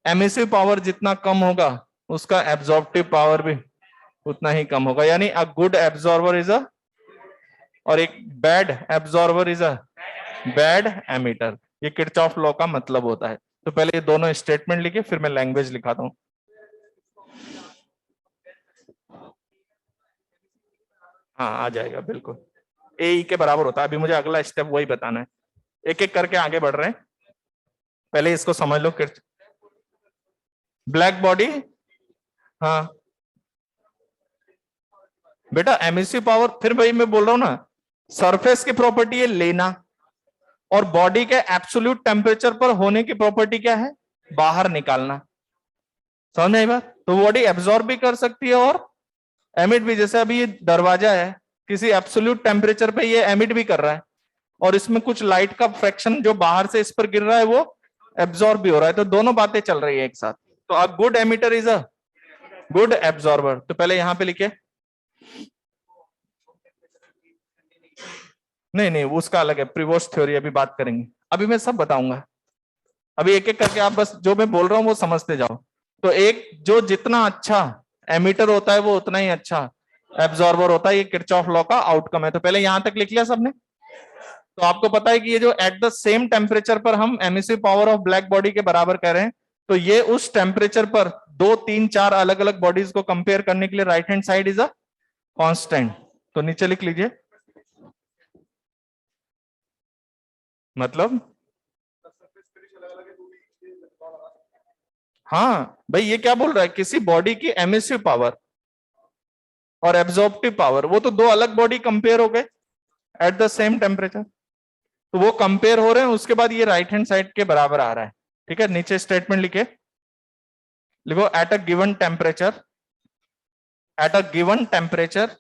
एमिसिव पावर जितना कम होगा उसका एब्जॉर्प्टिव पावर भी उतना ही कम होगा, यानी a good absorber is a, और एक bad absorber is a bad emitter. ये किरचॉफ लॉ का मतलब होता है। तो पहले ये दोनों स्टेटमेंट लिखे, फिर मैं लैंग्वेज लिखाता हूं। हाँ आ जाएगा बिल्कुल, ए के बराबर होता है। अभी मुझे अगला स्टेप वही बताना है, एक एक करके आगे बढ़ रहे हैं, पहले इसको समझ लो। ब्लैक बॉडी, हाँ बेटा एमिसिव पावर, फिर भाई मैं बोल रहा हूं ना, सरफेस की प्रॉपर्टी है लेना, और बॉडी के एब्सोल्यूट टेम्परेचर पर होने की प्रॉपर्टी क्या है, बाहर निकालना। समझ में आई बात? तो बॉडी एब्जॉर्ब भी कर सकती है और एमिट भी। जैसे अभी ये दरवाजा है, किसी एब्सोल्यूट टेम्परेचर पे ये एमिट भी कर रहा है, और इसमें कुछ लाइट का फ्रैक्शन जो बाहर से इस पर गिर रहा है वो एब्जॉर्ब भी हो रहा है। तो दोनों बातें चल रही है एक साथ। तो a good emitter is a good absorber. तो पहले यहां पे लिखे, नहीं नहीं उसका अलग है, प्रिवोस्ट थ्योरी अभी बात करेंगे, अभी मैं सब बताऊंगा। अभी एक एक करके आप बस जो मैं बोल रहा हूं वो समझते जाओ। तो एक जो जितना अच्छा एमिटर होता है वो उतना ही अच्छा एब्जॉर्बर होता है, ये किरचॉफ लॉ का आउटकम है। तो पहले यहां तक लिख लिया सबने। तो आपको पता है कि ये जो एट द सेम टेम्परेचर पर हम emissive power of black body के बराबर कह रहे हैं, तो ये उस टेम्परेचर पर 2 3 4 अलग अलग बॉडीज को कंपेयर करने के लिए right hand side is a constant. तो नीचे लिख लीजिए, मतलब हाँ भाई, ये क्या बोल रहा है, किसी बॉडी की एमिसिव पावर और एब्जॉर्प्टिव पावर, वो तो दो अलग बॉडी कंपेयर हो गए एट द सेम टेम्परेचर, तो वो कंपेयर हो रहे हैं, उसके बाद ये राइट हैंड साइड के बराबर आ रहा है। ठीक है, नीचे स्टेटमेंट लिखे, लिखो at a given temperature, at a given temperature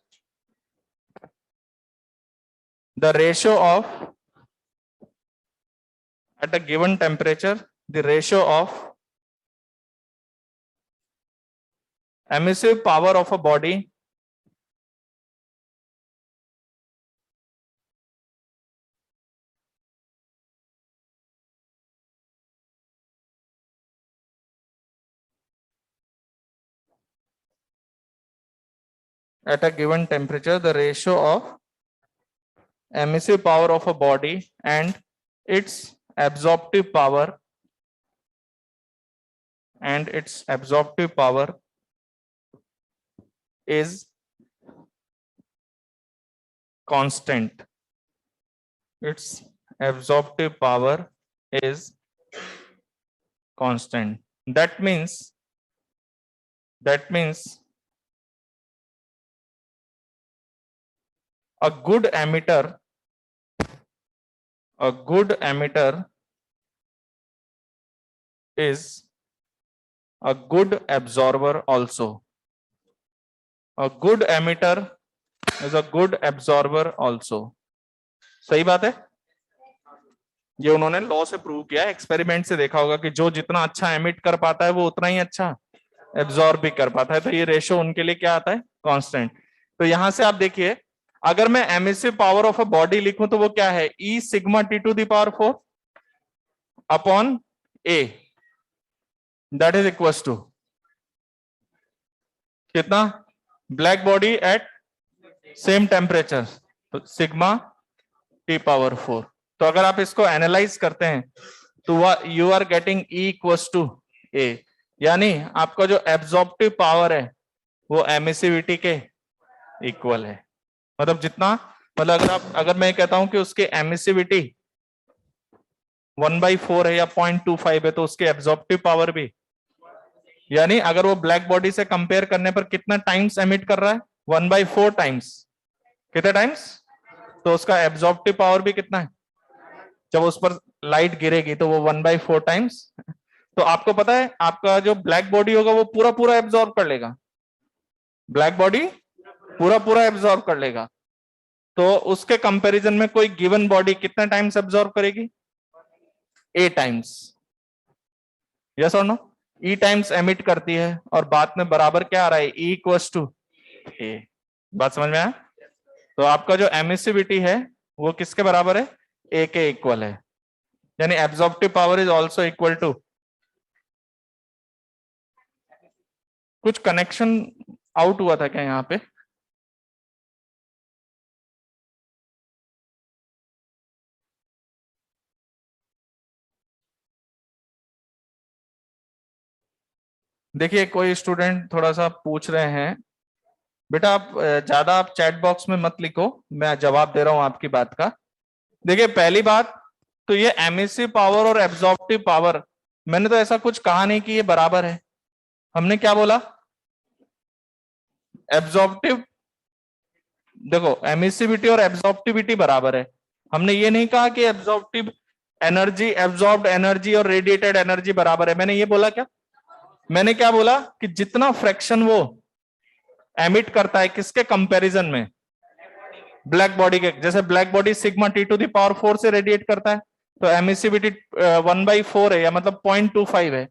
the ratio of, at a given temperature the ratio of emissive power of a body at a given temperature, the ratio of emissive power of a body and its absorptive power is constant. Its absorptive power is constant. That means a good emitter is a good absorber also. A good emitter is a good absorber also. सही बात है, ये उन्होंने लॉ से प्रूव किया है, एक्सपेरिमेंट से देखा होगा कि जो जितना अच्छा एमिट कर पाता है वो उतना ही अच्छा एब्जॉर्ब भी कर पाता है, तो ये रेशो उनके लिए क्या आता है, कांस्टेंट। तो यहां से आप देखिए, अगर मैं emissive power of a body लिखूं तो वो क्या है, E sigma T to the power 4 upon A, that is equal to कितना, black body at same temperature, तो सिग्मा टी पावर 4। तो अगर आप इसको एनालाइज करते हैं तो you are getting E equals to A, यानी आपका जो एब्जॉर्प्टिव पावर है वो एमिसिविटी के इक्वल है। मतलब जितना, मतलब अगर मैं कहता हूं कि उसकी एमिसिविटी 1/4 है या 0.25 है, तो उसकी एब्जॉर्प्टिव पावर भी, यानी अगर वो ब्लैक बॉडी से कंपेयर करने पर कितना टाइम्स एमिट कर रहा है, 1/4 टाइम्स, कितने टाइम्स, तो उसका एब्जॉर्प्टिव पावर भी कितना है, जब उस पर लाइट गिरेगी तो वो 1/4 टाइम्स। तो आपको पता है आपका जो ब्लैक बॉडी होगा वो पूरा पूरा एब्जॉर्ब कर लेगा, ब्लैक बॉडी पूरा पूरा एब्जॉर्ब कर लेगा, तो उसके कंपैरिजन में कोई गिवन बॉडी कितना टाइम्स एब्जॉर्ब करेगी, ए टाइम्स, यस और नो, ई टाइम्स एमिट करती है, और बाद में बराबर क्या आ रहा है, ई इक्वल्स टू ए। बात समझ में आया? तो आपका जो एमिसिविटी है वो किसके बराबर है, ए के इक्वल है, यानी absorptive power is also equal to, कुछ कनेक्शन आउट हुआ था क्या यहाँ पे, देखिए कोई स्टूडेंट थोड़ा सा पूछ रहे हैं, बेटा आप ज्यादा आप चैट बॉक्स में मत लिखो, मैं जवाब दे रहा हूं आपकी बात का। देखिए पहली बात तो ये एमिसिव पावर और एब्जॉर्प्टिव पावर, मैंने तो ऐसा कुछ कहा नहीं कि ये बराबर है, हमने क्या बोला, एब्जॉर्प्टिव, देखो एमिसिविटी और एब्जॉर्प्टिविटी बराबर है, हमने ये नहीं कहा कि एब्जॉर्प्टिव एनर्जी, एब्जॉर्ब्ड एनर्जी और रेडिएटेड एनर्जी बराबर है, मैंने ये बोला क्या, मैंने क्या बोला कि जितना फ्रैक्शन वो एमिट करता है किसके कंपैरिजन में, ब्लैक बॉडी के, जैसे black body sigma T to the power 4 से रेडिएट करता है, तो एमिसिविटी 1/4 है, या मतलब 0.25 है,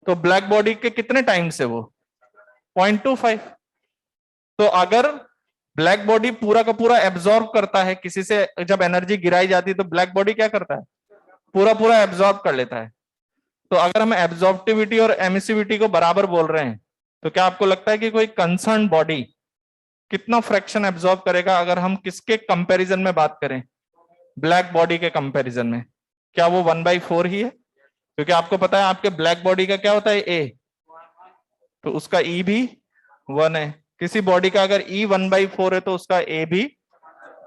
तो ब्लैक बॉडी के कितने टाइम्स है वो, 0.25। तो अगर ब्लैक बॉडी पूरा का पूरा एब्जॉर्ब करता है किसी से, जब एनर्जी गिराई जाती है तो ब्लैक बॉडी क्या करता है, पूरा पूरा एब्जॉर्ब कर लेता है। तो अगर हम एब्जॉर्प्टिविटी और एमिसिविटी को बराबर बोल रहे हैं, तो क्या आपको लगता है कि कोई कंसर्न बॉडी कितना फ्रैक्शन एब्जॉर्ब करेगा अगर हम किसके कंपैरिजन में बात करें, ब्लैक बॉडी के कंपैरिजन में? क्या वो 1/4 ही है? क्योंकि आपको पता है आपके ब्लैक बॉडी का क्या होता है, ए, तो उसका ई भी 1 है। किसी बॉडी का अगर ई 1/4 है तो उसका ए भी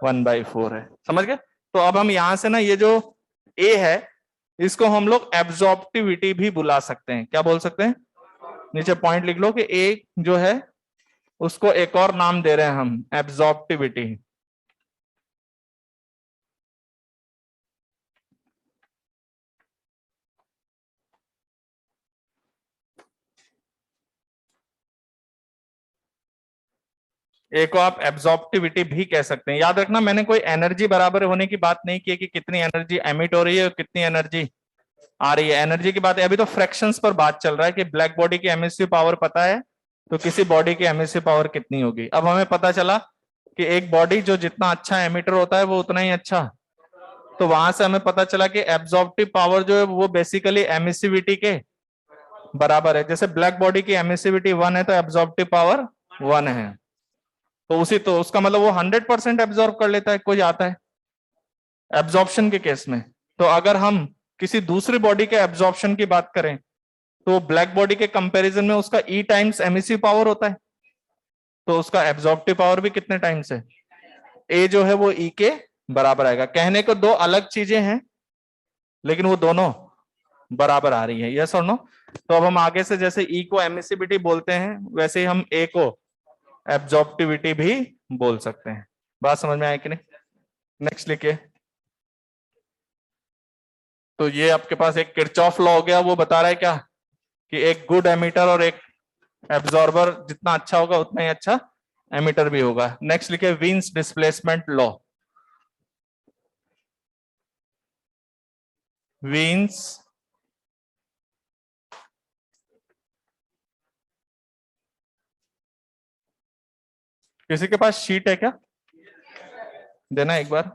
1/4 है। समझ गए? तो अब हम यहां से ना ये जो ए है इसको हम लोग एब्जॉर्प्टिविटी भी बुला सकते हैं। क्या बोल सकते हैं? नीचे पॉइंट लिख लो कि ए जो है उसको एक और नाम दे रहे हैं हम, एब्जॉर्प्टिविटी। ए को आप एब्जॉर्प्टिविटी भी कह सकते हैं। याद रखना मैंने कोई एनर्जी बराबर होने की बात नहीं की है कि कितनी एनर्जी एमिट हो रही है और कितनी एनर्जी आ रही है। एनर्जी की बात है, अभी तो फ्रैक्शंस पर बात चल रहा है कि ब्लैक बॉडी की एमिसिव पावर पता है तो किसी बॉडी की एमिसिव पावर कितनी होगी। अब हमें पता चला कि एक बॉडी जो जितना अच्छा एमिटर होता है वो उतना ही अच्छा, तो वहां से हमें पता चला कि एब्जॉर्प्टिव पावर जो है वो बेसिकली एमिसिविटी के बराबर है। जैसे ब्लैक बॉडी की एमिसिविटी 1 है तो एब्जॉर्प्टिव पावर 1 है, तो उसी तो उसका मतलब वो 100% एब्जॉर्ब कर लेता है। कोई आता है एब्जॉर्प्शन के केस में, तो अगर हम किसी दूसरी बॉडी के एब्जॉर्प्शन की बात करें तो ब्लैक बॉडी के कंपैरिजन में उसका ई टाइम्स एमिसिव पावर होता है, तो उसका एब्जॉर्प्टिव पावर भी कितने टाइम्स है, ए जो है वो ई के बराबर आएगा। कहने को दो अलग चीजें हैं लेकिन वो दोनों बराबर आ रही है। यस और नो? तो अब हम आगे से जैसे ई को एमिसिविटी बोलते हैं वैसे ही हम ए को एब्जॉर्प्टिविटी भी बोल सकते हैं। बात समझ में आए कि नहीं? नेक्स्ट लिखिए। तो ये आपके पास एक किरचॉफ लॉ हो गया, वो बता रहा है क्या कि एक गुड एमिटर और एक एब्जॉर्बर जितना अच्छा होगा उतना ही अच्छा एमिटर भी होगा। नेक्स्ट लिखिए वीन्स डिस्प्लेसमेंट लॉ। वीन्स किसी के पास शीट है क्या? देना एक बार।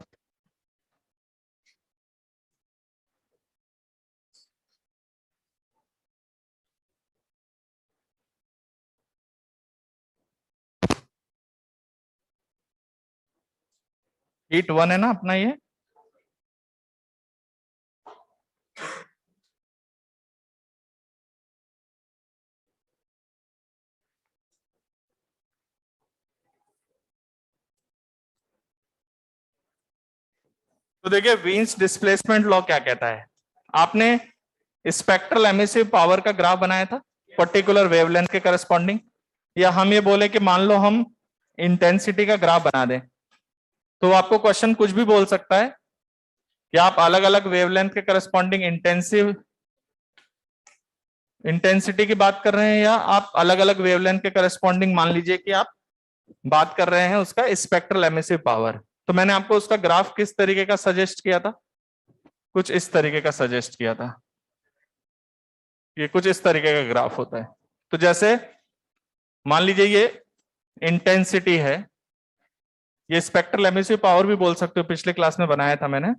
शीट 1 है ना अपना ये? तो देखिए वीन्स डिस्प्लेसमेंट लॉ क्या कहता है। आपने स्पेक्ट्रल एमिसिव पावर का ग्राफ बनाया था पर्टिकुलर वेवलेंथ के करस्पॉन्डिंग, या हम ये बोले कि मान लो हम इंटेंसिटी का ग्राफ बना दें, तो आपको क्वेश्चन कुछ भी बोल सकता है कि आप अलग अलग वेवलेंथ के करस्पॉन्डिंग इंटेंसिटी की बात कर रहे हैं, या आप अलग अलग वेवलेंथ के करस्पॉन्डिंग मान लीजिए कि आप बात कर रहे हैं उसका स्पेक्ट्रल एमिसिव पावर। तो मैंने आपको उसका ग्राफ किस तरीके का सजेस्ट किया था? कुछ इस तरीके का सजेस्ट किया था। ये कुछ इस तरीके का ग्राफ होता है। तो जैसे मान लीजिए ये इंटेंसिटी है, ये स्पेक्ट्रल एमिसिव पावर भी बोल सकते हो, पिछले क्लास में बनाया था मैंने,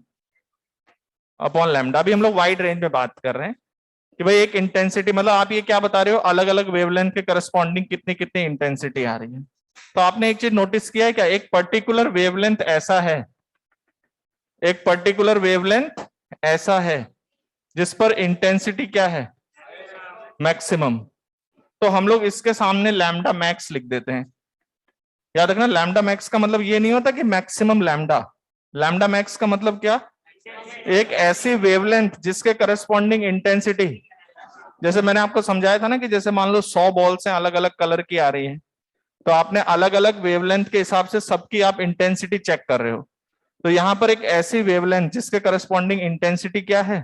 अपॉन लैम्डा। भी हम लोग वाइड रेंज में बात कर रहे हैं कि भाई एक इंटेंसिटी मतलब आप ये क्या बता रहे हो, अलग अलग वेवलेंथ के करस्पॉन्डिंग कितनी कितनी इंटेंसिटी आ रही है। तो आपने एक चीज नोटिस किया है क्या, एक पर्टिकुलर वेवलेंथ ऐसा है, एक पर्टिकुलर वेवलेंथ ऐसा है जिस पर इंटेंसिटी क्या है, मैक्सिमम। तो हम लोग इसके सामने लैम्डा मैक्स लिख देते हैं। याद रखना लैम्डा मैक्स का मतलब ये नहीं होता कि मैक्सिमम लैम्डा। लैम्डा मैक्स का मतलब क्या, एक ऐसी वेवलेंथ जिसके करस्पॉन्डिंग इंटेंसिटी, जैसे मैंने आपको समझाया था ना कि जैसे मान लो 100 बॉल्स हैं अलग अलग कलर की आ रही हैं, तो आपने अलग अलग वेवलेंथ के हिसाब से सबकी आप इंटेंसिटी चेक कर रहे हो। तो यहां पर एक ऐसी वेवलेंथ जिसके करस्पॉन्डिंग इंटेंसिटी क्या है,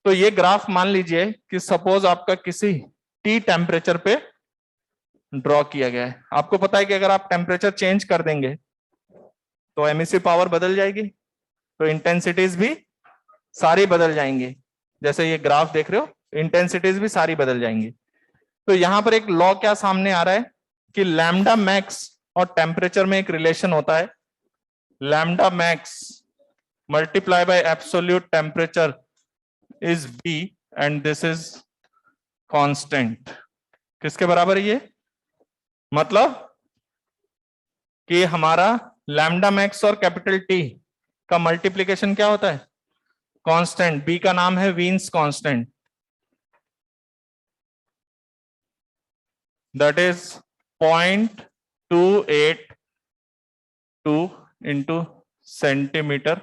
तो ये ग्राफ मान लीजिए कि सपोज आपका किसी टी टेम्परेचर पे ड्रॉ किया गया है। आपको पता है कि अगर आप टेम्परेचर चेंज कर देंगे तो एमिसिव पावर बदल जाएगी, तो इंटेंसिटीज भी सारी बदल जाएंगी। जैसे ये ग्राफ देख रहे हो, इंटेंसिटीज भी सारी बदल जाएंगी। तो यहां पर एक लॉ क्या सामने आ रहा है कि लैम्डा मैक्स और टेम्परेचर में एक रिलेशन होता है, lambda max multiply by absolute temperature is B and this is constant. किसके बराबर है ये? मतलब कि हमारा लैम्डा मैक्स और कैपिटल टी का मल्टीप्लीकेशन क्या होता है? कांस्टेंट। बी का नाम है Wien's constant, that is 0.282 into centimetre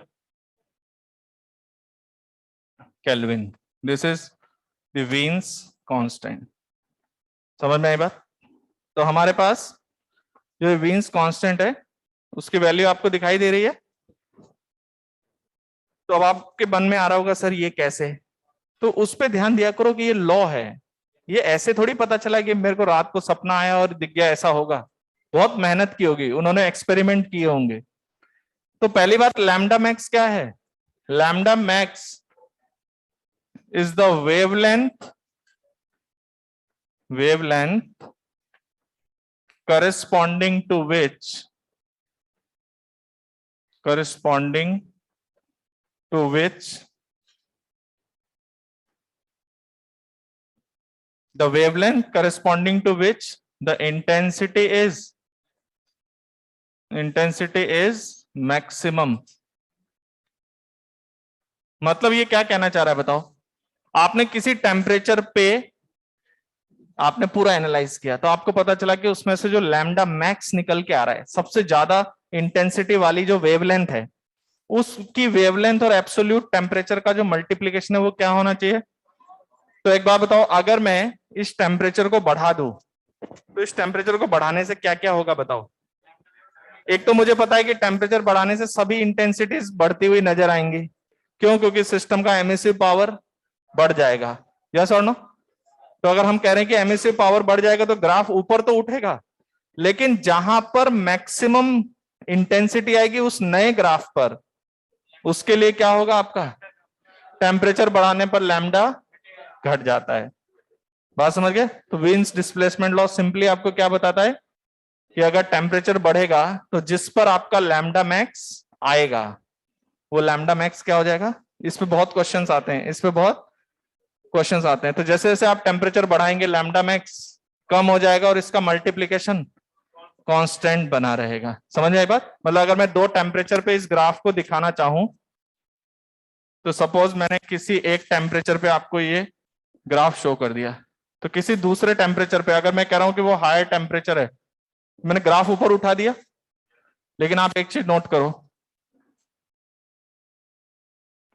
kelvin. This is the Wien's constant. समझ में आई बात? तो हमारे पास जो वीन्स कांस्टेंट है उसकी वैल्यू आपको दिखाई दे रही है। तो अब आपके मन में आ रहा होगा सर ये कैसे? तो उस पर ध्यान दिया करो कि ये लॉ है। ये ऐसे थोड़ी पता चला कि मेरे को रात को सपना आया और दिख गया ऐसा होगा। बहुत मेहनत की होगी, उन्होंने एक्सपेरिमेंट किए होंगे। तो पहली बात, लैम्डा मैक्स क्या है? Lambda max is the wavelength corresponding to which the wavelength corresponding to which the intensity is maximum। मतलब ये क्या कहना चाह रहा है बताओ? आपने किसी टेम्परेचर पे आपने पूरा एनालाइज किया तो आपको पता चला कि उसमें से जो लैम्डा मैक्स निकल के आ रहा है, सबसे ज्यादा इंटेंसिटी वाली जो वेवलेंथ है, उसकी वेवलेंथ और एब्सोल्यूट टेम्परेचर का जो मल्टीप्लीकेशन है वो क्या होना चाहिए? तो एक बात बताओ, अगर मैं इस टेम्परेचर को बढ़ा दूं तो इस टेम्परेचर को बढ़ाने से क्या क्या होगा बताओ? एक तो मुझे पता है कि टेम्परेचर बढ़ाने से सभी इंटेंसिटीज बढ़ती हुई नजर आएंगी। क्यों? क्योंकि सिस्टम का एमिसिव पावर बढ़ जाएगा। यस और नो? तो अगर हम कह रहे हैं कि एमिसिव पावर बढ़ जाएगा तो ग्राफ ऊपर तो उठेगा, लेकिन जहां पर मैक्सिमम इंटेंसिटी आएगी उस नए ग्राफ पर, उसके लिए क्या होगा आपका? टेम्परेचर बढ़ाने पर लैम्डा घट जाता है। बात समझ गए? तो वीन्स डिस्प्लेसमेंट लॉ सिंपली आपको क्या बताता है कि अगर टेम्परेचर बढ़ेगा तो जिस पर आपका लैम्डा मैक्स आएगा वो लैम्डा मैक्स क्या हो जाएगा? इस पे बहुत क्वेश्चंस आते हैं, तो जैसे जैसे आप टेम्परेचर बढ़ाएंगे लैम्डा मैक्स कम हो जाएगा और इसका मल्टीप्लीकेशन कांस्टेंट बना रहेगा। समझ में आई बात? मतलब अगर मैं दो टेम्परेचर पे इस ग्राफ को दिखाना चाहूं तो सपोज मैंने किसी एक टेम्परेचर पे आपको ये ग्राफ शो कर दिया, तो किसी दूसरे टेम्परेचर पे अगर मैं कह रहा हूं कि वो हायर टेम्परेचर है, मैंने ग्राफ ऊपर उठा दिया, लेकिन आप एक चीज नोट करो,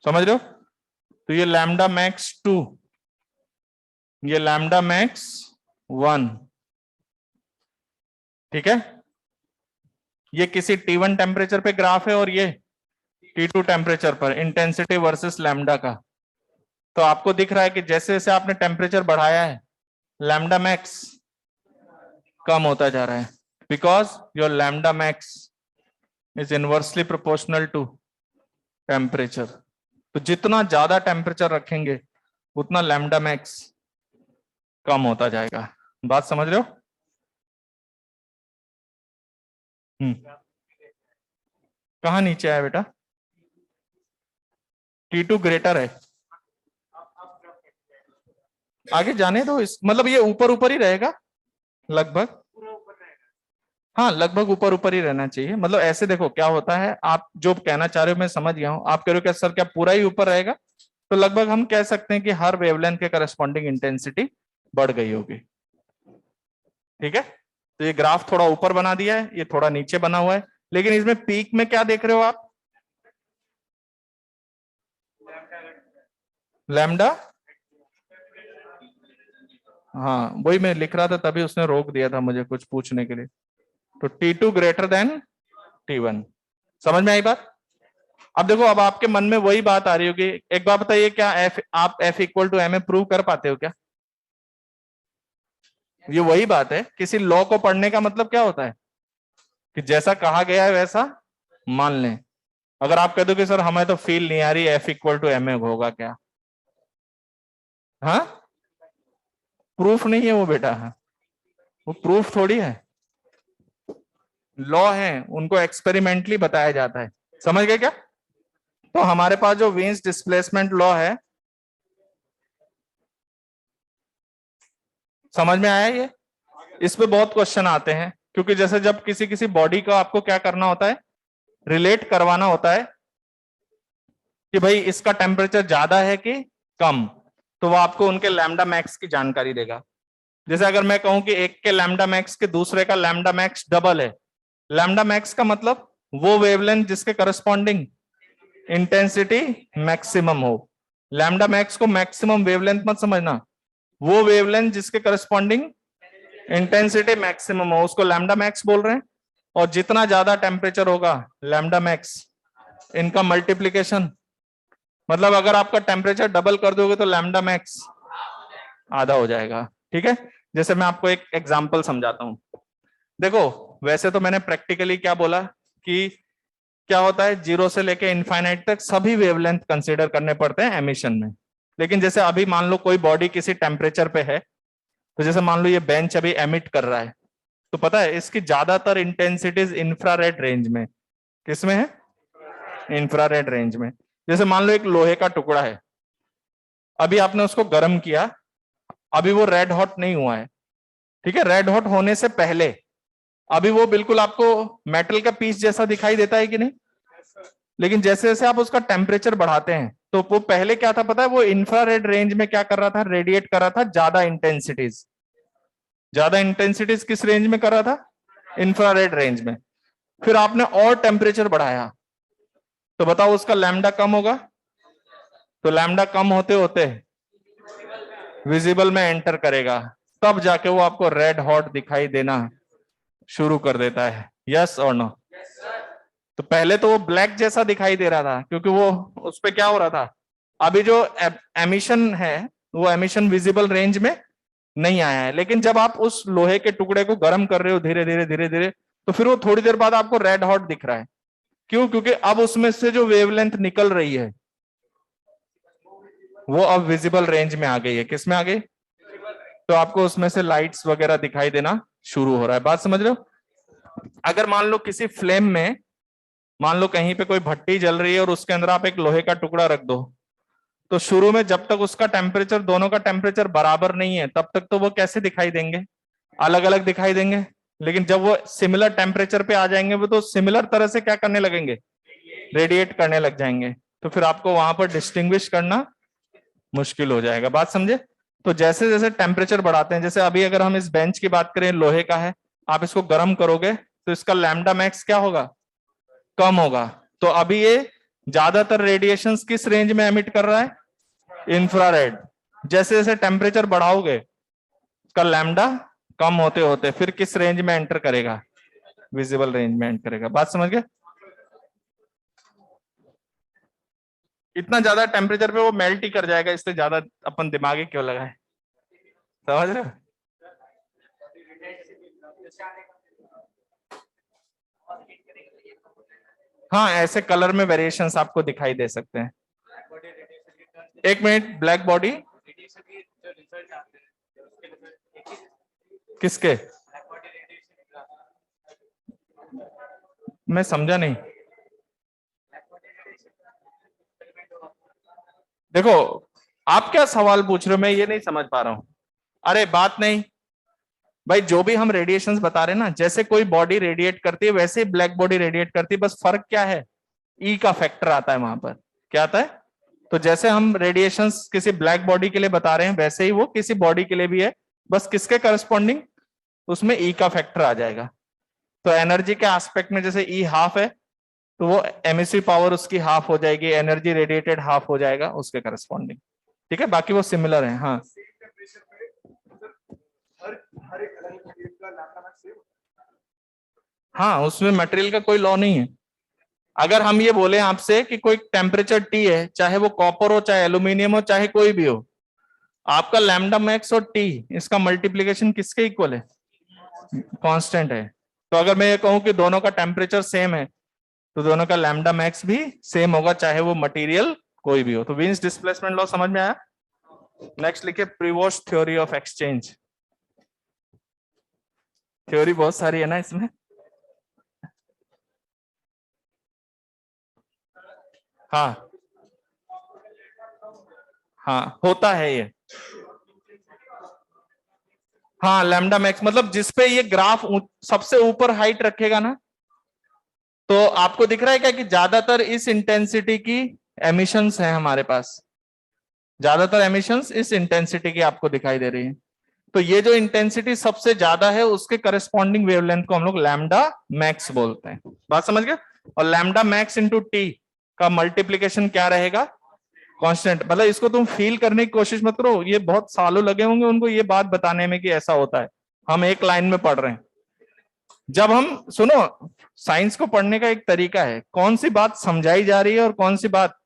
समझ रहे हो? तो ये लैम्डा मैक्स 2, ये लैम्डा मैक्स 1, ठीक है? ये किसी T1 टेम्परेचर पे ग्राफ है और ये T2 टेम्परेचर पर इंटेंसिटी वर्सेस लैम्डा का। तो आपको दिख रहा है कि जैसे जैसे आपने टेम्परेचर बढ़ाया है लैम्डा मैक्स कम होता जा रहा है, because your lambda max is inversely proportional to temperature. तो जितना ज्यादा टेम्परेचर रखेंगे उतना लैम्डा मैक्स कम होता जाएगा। बात समझ रहे हो? कहाँ नीचे आया बेटा? T2 ग्रेटर है, आगे जाने दो। इस मतलब ये ऊपर ऊपर ही रहेगा लगभग। हाँ, लगभग ऊपर ऊपर ही रहना चाहिए। मतलब ऐसे देखो क्या होता है, आप जो कहना चाह रहे हो मैं समझ गया हूं। आप कह रहे हो क्या सर, क्या पूरा ही ऊपर रहेगा? तो लगभग हम कह सकते हैं कि हर वेवलेंथ के करस्पॉन्डिंग इंटेंसिटी बढ़ गई होगी। ठीक है? तो ये ग्राफ थोड़ा ऊपर बना दिया है, ये थोड़ा नीचे बना हुआ है, लेकिन इसमें पीक में क्या देख रहे हो आप? लैम्डा। हाँ, वही मैं लिख रहा था, तभी उसने रोक दिया था मुझे कुछ पूछने के लिए। तो T2 ग्रेटर देन T1। समझ में आई बात? अब देखो, अब आपके मन में वही बात आ रही होगी। एक बात बताइए, क्या आप F equal to m prove कर पाते हो क्या? ये वही बात है, किसी लॉ को पढ़ने का मतलब क्या होता है कि जैसा कहा गया है वैसा मान लें। अगर आप कह दो कि सर हमें तो फील नहीं आ रही F इक्वल टू एम होगा क्या, हाँ? प्रूफ नहीं है वो बेटा, वो प्रूफ थोड़ी है। लॉ है, उनको एक्सपेरिमेंटली बताया जाता है। समझ गए क्या? तो हमारे पास जो वीन्स डिस्प्लेसमेंट लॉ है, समझ में आया? ये इस पे बहुत क्वेश्चन आते हैं। क्योंकि जैसे जब किसी किसी बॉडी का आपको क्या करना होता है, रिलेट करवाना होता है कि भाई इसका टेम्परेचर ज्यादा है कि कम, तो वो आपको उनके लैम्डा मैक्स की जानकारी देगा। जैसे अगर मैं कहूं कि एक के लैम्डा मैक्स के दूसरे का लैम्डा मैक्स डबल है, लैम्डा मैक्स का मतलब वो वेवलेंथ जिसके करस्पॉन्डिंग इंटेंसिटी मैक्सिमम हो। लैम्डा मैक्स को मैक्सिमम वेवलेंथ मत समझना, वो वेवलेंथ जिसके करस्पॉन्डिंग इंटेंसिटी मैक्सिमम हो उसको लैम्डा मैक्स बोल रहे हैं। और जितना ज्यादा टेम्परेचर होगा लैम्डा मैक्स, इनका मल्टीप्लीकेशन, मतलब अगर आपका टेम्परेचर डबल कर दोगे तो लैम्डा मैक्स आधा हो जाएगा। ठीक है, जैसे मैं आपको एक एग्जांपल समझाता हूं। देखो वैसे तो मैंने प्रैक्टिकली क्या बोला कि क्या होता है, जीरो से लेके इनफाइनाइट तक सभी वेवलेंथ कंसीडर करने पड़ते हैं एमिशन में। लेकिन जैसे अभी मान लो कोई बॉडी किसी टेम्परेचर पे है, तो जैसे मान लो ये बेंच अभी एमिट कर रहा है, तो पता है इसकी ज्यादातर इंटेंसिटीज इंफ्रारेड रेंज में। किसमें है? इंफ्रारेड रेंज में। जैसे मान लो एक लोहे का टुकड़ा है, अभी आपने उसको गर्म किया, अभी वो रेड हॉट नहीं हुआ है। ठीक है, रेड हॉट होने से पहले अभी वो बिल्कुल आपको मेटल का पीस जैसा दिखाई देता है कि नहीं? लेकिन जैसे जैसे आप उसका टेम्परेचर बढ़ाते हैं, तो वो पहले क्या था पता है, वो इंफ्रारेड रेंज में क्या कर रहा था, रेडिएट कर रहा था ज्यादा इंटेंसिटीज। ज्यादा इंटेंसिटीज किस रेंज में कर रहा था? इंफ्रारेड रेंज में। फिर आपने और टेम्परेचर बढ़ाया, तो बताओ उसका लैम्डा कम होगा। तो लैम्डा कम होते होते विजिबल में एंटर करेगा, तब जाके वो आपको रेड हॉट दिखाई देना शुरू कर देता है। यस और नो? तो पहले तो वो ब्लैक जैसा दिखाई दे रहा था क्योंकि वो उस पे क्या हो रहा था, अभी जो एमिशन है वो एमिशन विजिबल रेंज में नहीं आया है। लेकिन जब आप उस लोहे के टुकड़े को गर्म कर रहे हो धीरे धीरे धीरे धीरे, तो फिर वो थोड़ी देर बाद आपको रेड हॉट दिख रहा है। क्यों? क्योंकि अब उसमें से जो वेवलेंथ निकल रही है वो अब विजिबल रेंज में आ गई है। किस में आ गई? तो आपको उसमें से लाइट्स वगैरह दिखाई देना शुरू हो रहा है। बात समझ रहे हो? अगर मान लो किसी फ्लेम में, मान लो कहीं पे कोई भट्टी जल रही है और उसके अंदर आप एक लोहे का टुकड़ा रख दो, तो शुरू में जब तक उसका टेम्परेचर, दोनों का टेम्परेचर बराबर नहीं है, तब तक तो वो कैसे दिखाई देंगे? अलग अलग दिखाई देंगे। लेकिन जब वो सिमिलर टेम्परेचर पे आ जाएंगे, वो तो सिमिलर तरह से क्या करने लगेंगे? रेडिएट करने लग जाएंगे। तो फिर आपको वहां पर डिस्टिंग्विश करना मुश्किल हो जाएगा। बात समझे? तो जैसे जैसे टेम्परेचर बढ़ाते हैं, जैसे अभी अगर हम इस बेंच की बात करें, लोहे का है, आप इसको गर्म करोगे तो इसका लैम्डा मैक्स क्या होगा? कम होगा। तो अभी ये ज्यादातर रेडिएशंस किस रेंज में एमिट कर रहा है? इंफ्रारेड। जैसे जैसे टेम्परेचर बढ़ाओगे, इसका लैम्डा कम होते होते फिर किस रेंज में एंटर करेगा? विजिबल रेंज में एंटर करेगा। बात समझ गए? इतना ज्यादा टेम्परेचर पे वो मेल्ट ही कर जाएगा, इससे ज्यादा अपन दिमाग ही क्यों लगाए। समझ रहे हो? हाँ, ऐसे कलर में वेरिएशंस आपको दिखाई दे सकते हैं। एक मिनट, ब्लैक बॉडी किसके? मैं समझा नहीं। देखो, आप क्या सवाल पूछ रहे हो, मैं ये नहीं समझ पा रहा हूं। अरे बात नहीं भाई, जो भी हम रेडिएशंस बता रहे हैं ना, जैसे कोई बॉडी रेडिएट करती है वैसे ही ब्लैक बॉडी रेडिएट करती है, बस फर्क क्या है? ई का फैक्टर आता है वहां पर। क्या आता है? तो जैसे हम रेडिएशंस किसी ब्लैक बॉडी के लिए बता रहे हैं, वैसे ही वो किसी बॉडी के लिए भी है, बस किसके करस्पॉन्डिंग? उसमें ई का फैक्टर आ जाएगा। तो एनर्जी के एस्पेक्ट में जैसे ई हाफ है, तो वो एमिसिव पावर उसकी हाफ हो जाएगी, एनर्जी रेडिएटेड हाफ हो जाएगा उसके करस्पॉन्डिंग। ठीक है, बाकी वो सिमिलर है। हाँ, हाँ, उसमें मटेरियल का कोई लॉ नहीं है। अगर हम ये बोले आपसे कि कोई टेम्परेचर टी है, चाहे वो कॉपर हो, चाहे एल्यूमिनियम हो, चाहे कोई भी हो, आपका लैम्डा मैक्स और टी, इसका मल्टीप्लीकेशन किसके इक्वल है? कांस्टेंट है। तो अगर मैं ये कहूं कि दोनों का टेम्परेचर सेम है, तो दोनों का लैम्डा मैक्स भी सेम होगा, चाहे वो मटेरियल कोई भी हो। तो वीन्स डिस्प्लेसमेंट लॉ समझ में आया? नेक्स्ट लिखे Prevost theory of exchange. Theory बहुत सारी है ना इसमें। हाँ, हाँ, होता है ये। हाँ लैम्डा मैक्स मतलब जिसपे ये ग्राफ सबसे ऊपर हाइट रखेगा ना, तो आपको दिख रहा है क्या कि ज्यादातर इस इंटेंसिटी की एमिशंस है हमारे पास, ज्यादातर एमिशंस इस इंटेंसिटी की आपको दिखाई दे रही है। तो ये जो इंटेंसिटी सबसे ज्यादा है उसके करस्पॉन्डिंग वेवलेंथ को हम लोग लैम्डा मैक्स बोलते हैं। बात समझ गए? और लैम्डा मैक्स इंटू टी का मल्टीप्लीकेशन क्या रहेगा? कांस्टेंट। मतलब इसको तुम फील करने की कोशिश मत करो, ये बहुत सालों लगे होंगे उनको ये बात बताने में कि ऐसा होता है, हम एक लाइन में पढ़ रहे हैं। जब हम सुनो, साइंस को पढ़ने का एक तरीका है, कौन सी बात समझाई जा रही है और कौन सी बात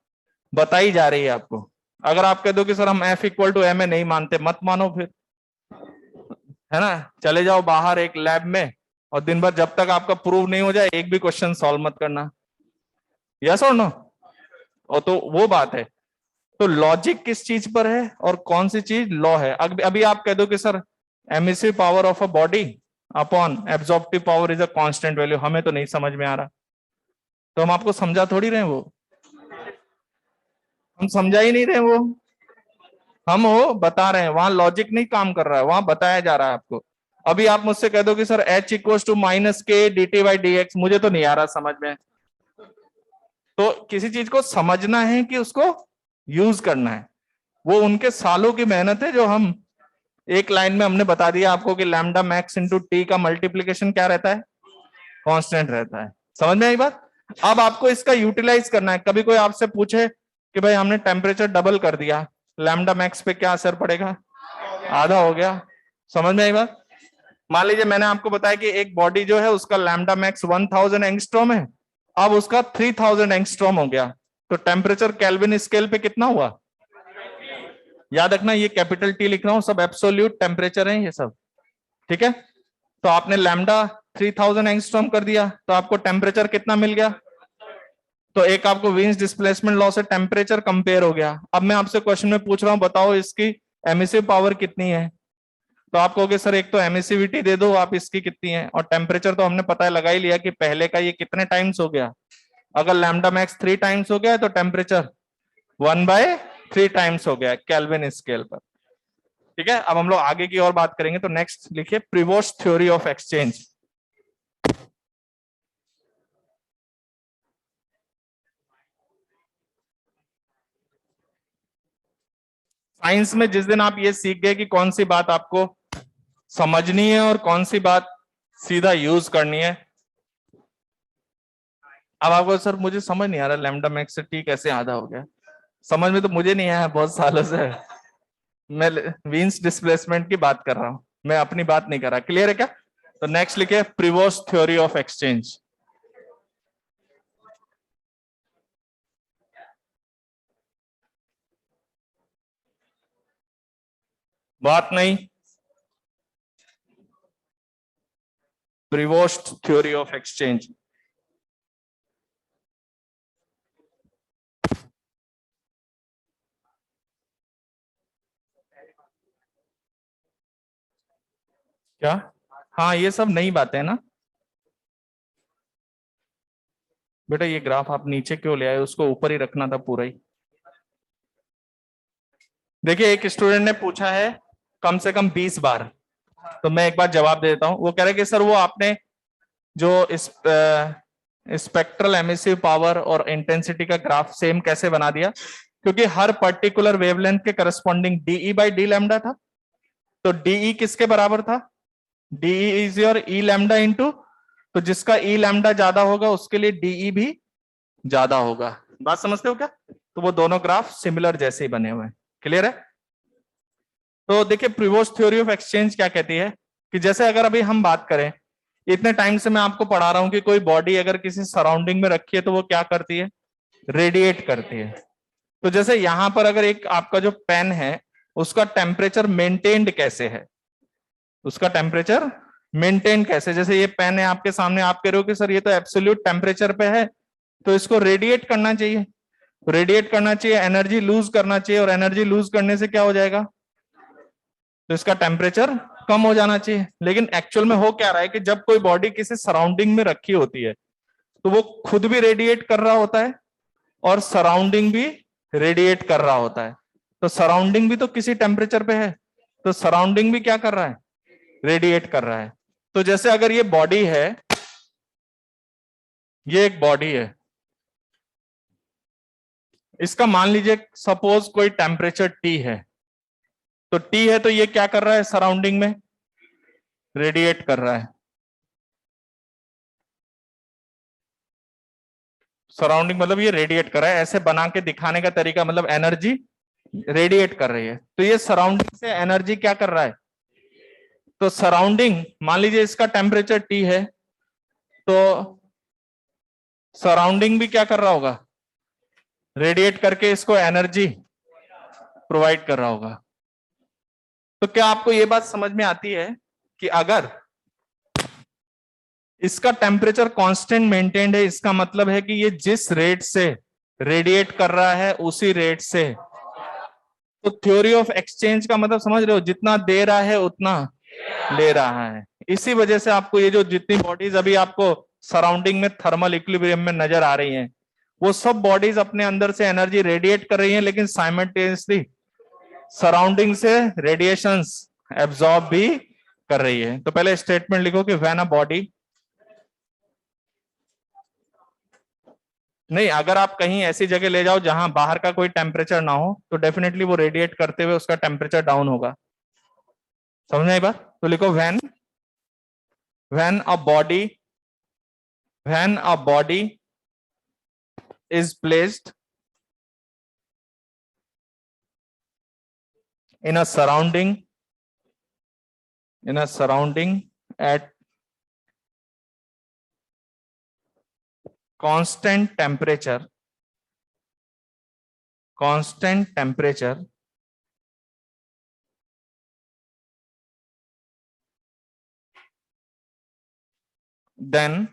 बताई जा रही है आपको। अगर आप कह दो कि सर हम F equal to m a नहीं मानते, मत मानो फिर, है ना। चले जाओ बाहर एक लैब में और दिन भर जब तक आपका प्रूव नहीं हो जाए एक भी क्वेश्चन सॉल्व मत करना। यस और नो? और तो वो बात है। तो लॉजिक किस चीज पर है और कौन सी चीज लॉ है। अभी आप कह दो कि sir emissive power of a body upon absorptive power is a constant value, हमें तो नहीं समझ में आ रहा, तो हम आपको समझा थोड़ी रहे, वो हम समझा ही नहीं रहे, हम वो बता रहे हैं, वहां लॉजिक नहीं काम कर रहा है, वहां बताया जा रहा है आपको। अभी आप मुझसे कह दो कि sir H equal to minus K D T by D X, मुझे तो नहीं आ रहा समझ में। तो किसी चीज को समझना है कि उसको यूज करना है, वो उनके सालों की मेहनत है जो हम एक लाइन में हमने बता दिया आपको कि लैम्डा मैक्स इंटू टी का मल्टीप्लीकेशन क्या रहता है? कांस्टेंट रहता है। समझ में आई बात? अब आपको इसका यूटिलाइज करना है। कभी कोई आपसे पूछे कि भाई हमने टेम्परेचर डबल कर दिया, लैम्डा मैक्स पे क्या असर पड़ेगा? आधा हो गया। समझ में आई बात? मान लीजिए मैंने आपको बताया कि एक बॉडी जो है उसका लैम्डा मैक्स 1000 एंगस्ट्रॉम है, अब उसका 3000 एंगस्ट्रॉम हो गया, तो टेम्परेचर केल्विन स्केल पे कितना हुआ? याद रखना ये कैपिटल टी लिख रहा हूं, सब एब्सोल्यूट टेम्परेचर है ये सब, ठीक है। तो आपने लैम्डा 3000 एंगस्ट्रॉम कर दिया तो आपको टेम्परेचर कितना मिल गया? तो एक आपको वीन्स डिस्प्लेसमेंट लॉ से टेम्परेचर कंपेयर हो गया। अब मैं आपसे क्वेश्चन में पूछ रहा हूं, बताओ इसकी एमिसिव पावर कितनी है? तो आप कहोगे सर एक तो एमिसिविटी दे दो आप, इसकी कितनी है, और टेम्परेचर तो हमने पता लगा ही लिया कि पहले का ये कितने टाइम्स हो गया। अगर लैम्डा मैक्स 3 टाइम्स हो गया है तो टेम्परेचर 1/3 टाइम्स हो गया केल्विन स्केल पर, ठीक है। अब हम लोग आगे की और बात करेंगे, तो नेक्स्ट लिखिए Prevost theory of exchange. Science में जिस दिन आप ये सीख गए कि कौन सी बात आपको समझनी है और कौन सी बात सीधा यूज करनी है। अब आपको सर मुझे समझ नहीं आ रहा लैम्डा मैक्स से टी कैसे आधा हो गया, समझ में तो मुझे नहीं आया बहुत सालों से, मैं वीन्स डिस्प्लेसमेंट की बात कर रहा हूं, मैं अपनी बात नहीं कर रहा। क्लियर है क्या? तो नेक्स्ट लिखे प्रीवोस्ट थ्योरी ऑफ एक्सचेंज। बात नहीं, प्रीवोस्ट थ्योरी ऑफ एक्सचेंज। क्या? हाँ ये सब नई बातें ना बेटा, ये ग्राफ आप नीचे क्यों ले आए, उसको ऊपर ही रखना था पूरा ही। देखिए एक स्टूडेंट ने पूछा है कम से कम 20 बार, तो मैं एक बार जवाब दे देता हूं। वो कह रहे कि सर वो आपने जो इस स्पेक्ट्रल एमिसिव पावर और इंटेंसिटी का ग्राफ सेम कैसे बना दिया, क्योंकि हर पर्टिकुलर वेवलेंथ के corresponding dE by d lambda था। तो डीई किसके बराबर था? DE is your E lambda into, तो जिसका ई लैम्डा ज्यादा होगा उसके लिए डीई भी ज्यादा होगा। बात समझते हो क्या? तो वो दोनों ग्राफ सिमिलर जैसे ही बने हुए हैं। क्लियर है? तो देखिए प्रीवोस्ट थ्योरी ऑफ एक्सचेंज क्या कहती है कि जैसे अगर अभी हम बात करें, इतने टाइम से मैं आपको पढ़ा रहा हूं कि कोई बॉडी अगर किसी सराउंडिंग में रखी है तो वो क्या करती है? रेडिएट करती है। तो जैसे यहां पर अगर एक आपका जो पेन है उसका टेम्परेचर मेंटेन्ड कैसे है, उसका टेम्परेचर मेंटेन कैसे, जैसे ये पेन है आपके सामने, आप कह रहे हो कि सर ये तो एब्सोल्यूट टेम्परेचर पे है, तो इसको रेडिएट करना चाहिए, रेडिएट करना चाहिए, एनर्जी लूज करना चाहिए, और एनर्जी लूज करने से क्या हो जाएगा? तो इसका टेम्परेचर कम हो जाना चाहिए। लेकिन एक्चुअल में हो क्या रहा है कि जब कोई बॉडी किसी सराउंडिंग में रखी होती है तो वो खुद भी रेडिएट कर रहा होता है और सराउंडिंग भी रेडिएट कर रहा होता है। तो सराउंडिंग भी तो किसी टेम्परेचर पे है, तो सराउंडिंग भी क्या कर रहा है? रेडिएट कर रहा है। तो जैसे अगर ये बॉडी है, ये एक बॉडी है, इसका मान लीजिए सपोज कोई टेम्परेचर टी है, तो टी है तो ये क्या कर रहा है, सराउंडिंग में रेडिएट कर रहा है। सराउंडिंग मतलब ये रेडिएट कर रहा है, ऐसे बना के दिखाने का तरीका मतलब एनर्जी रेडिएट कर रही है। तो ये सराउंडिंग से एनर्जी क्या कर रहा है, तो सराउंडिंग मान लीजिए इसका टेम्परेचर टी है, तो सराउंडिंग भी क्या कर रहा होगा, रेडिएट करके इसको एनर्जी प्रोवाइड कर रहा होगा। तो क्या आपको यह बात समझ में आती है कि अगर इसका टेम्परेचर कांस्टेंट मेंटेन्ड है, इसका मतलब है कि ये जिस रेट से रेडिएट कर रहा है उसी रेट से, तो थ्योरी ऑफ एक्सचेंज का मतलब समझ रहे हो, जितना दे रहा है उतना ले रहा है। इसी वजह से आपको ये जो जितनी बॉडीज अभी आपको सराउंडिंग में थर्मल इक्विलिब्रियम में नजर आ रही हैं, वो सब बॉडीज अपने अंदर से एनर्जी रेडिएट कर रही हैं, लेकिन साइमल्टेनियसली सराउंडिंग से रेडिएशंस एब्जॉर्ब भी कर रही है। तो पहले स्टेटमेंट लिखो कि व्हेन अ बॉडी, नहीं, अगर आप कहीं ऐसी जगह ले जाओ जहां बाहर का कोई टेम्परेचर ना हो, तो डेफिनेटली वो रेडिएट करते हुए उसका टेम्परेचर डाउन होगा। समझ में आई बात? तो लिखो when when a body is placed in a surrounding at constant temperature, then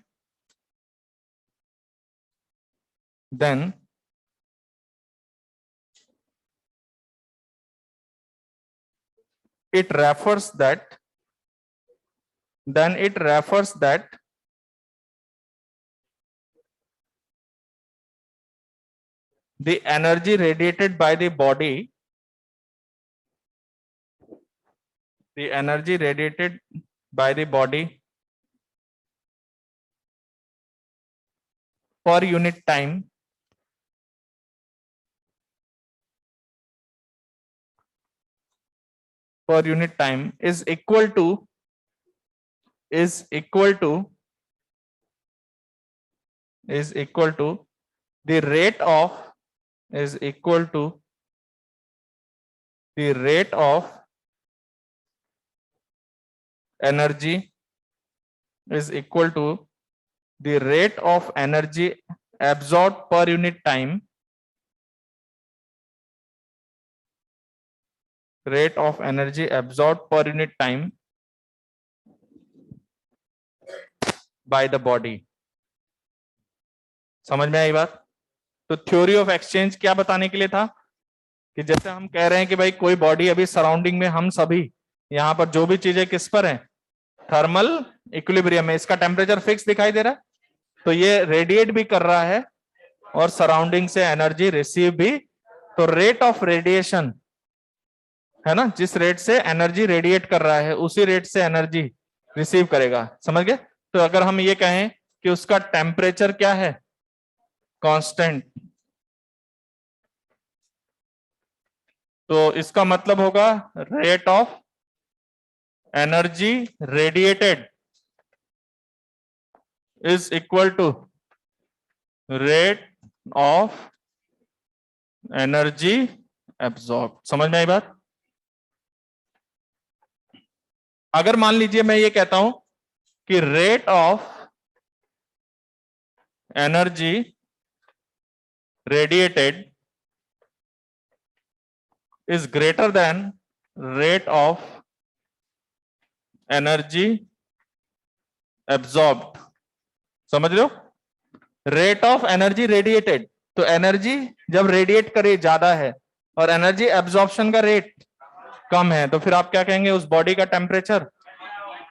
it refers that the energy radiated by the body per unit time is equal to the rate of energy absorbed per unit time by the body। समझ में आई बात? तो थ्योरी ऑफ एक्सचेंज क्या बताने के लिए था कि जैसे हम कह रहे हैं कि भाई कोई बॉडी अभी सराउंडिंग में, हम सभी यहां पर जो भी चीजें किस पर है, थर्मल इक्विलिब्रियम में, इसका टेम्परेचर फिक्स दिखाई दे रहा है, तो ये रेडिएट भी कर रहा है और सराउंडिंग से एनर्जी रिसीव भी। तो रेट ऑफ रेडिएशन है ना, जिस रेट से एनर्जी रेडिएट कर रहा है उसी रेट से एनर्जी रिसीव करेगा। समझ गए? तो अगर हम ये कहें कि उसका टेम्परेचर क्या है, कांस्टेंट, तो इसका मतलब होगा rate of energy radiated is equal to rate of energy absorb. समझ में आई बात? अगर मान लीजिए मैं ये कहता हूं कि rate of energy radiated is greater than rate of energy absorbed। समझ रहे हो? रेट ऑफ एनर्जी रेडिएटेड, तो एनर्जी जब रेडिएट करे ज्यादा है और एनर्जी एब्जॉर्प्शन का रेट कम है, तो फिर आप क्या कहेंगे उस बॉडी का टेम्परेचर?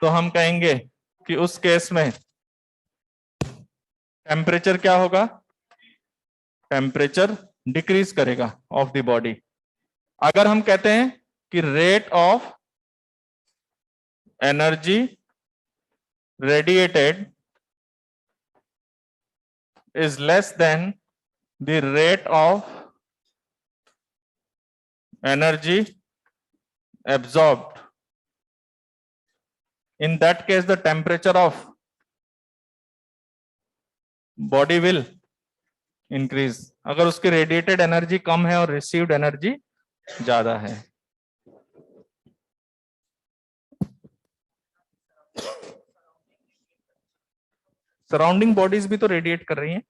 तो हम कहेंगे कि उस केस में टेम्परेचर क्या होगा, टेम्परेचर डिक्रीज करेगा ऑफ द बॉडी। अगर हम कहते हैं कि rate of energy radiated is less than the rate of energy absorbed. In that case, the temperature of body will increase. अगर उसकी रेडिएटेड एनर्जी कम है और रिसीव्ड एनर्जी ज्यादा है. सराउंडिंग बॉडीज भी तो रेडिएट कर रही हैं.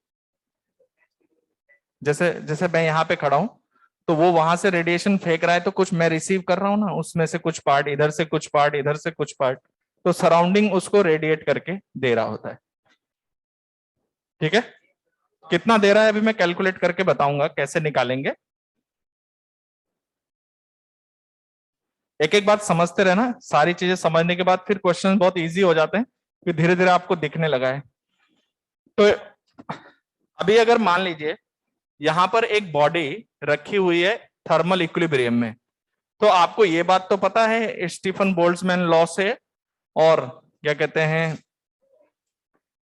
जैसे जैसे मैं यहाँ पे खड़ा हूं तो वो वहां से रेडिएशन फेंक रहा है, तो कुछ मैं रिसीव कर रहा हूं ना, उसमें से कुछ पार्ट इधर से, कुछ पार्ट इधर से, कुछ पार्ट, तो सराउंडिंग उसको रेडिएट करके दे रहा होता है. ठीक है, कितना दे रहा है अभी मैं कैलकुलेट करके बताऊंगा कैसे निकालेंगे. एक एक बात समझते रहना. सारी चीजें समझने के बाद फिर क्वेश्चन बहुत इजी हो जाते हैं, फिर धीरे धीरे आपको दिखने लगा है. तो अभी अगर मान लीजिए यहां पर एक बॉडी रखी हुई है थर्मल इक्विलिब्रियम में, तो आपको ये बात तो पता है स्टीफन बोल्ट्जमैन लॉ से, और क्या कहते हैं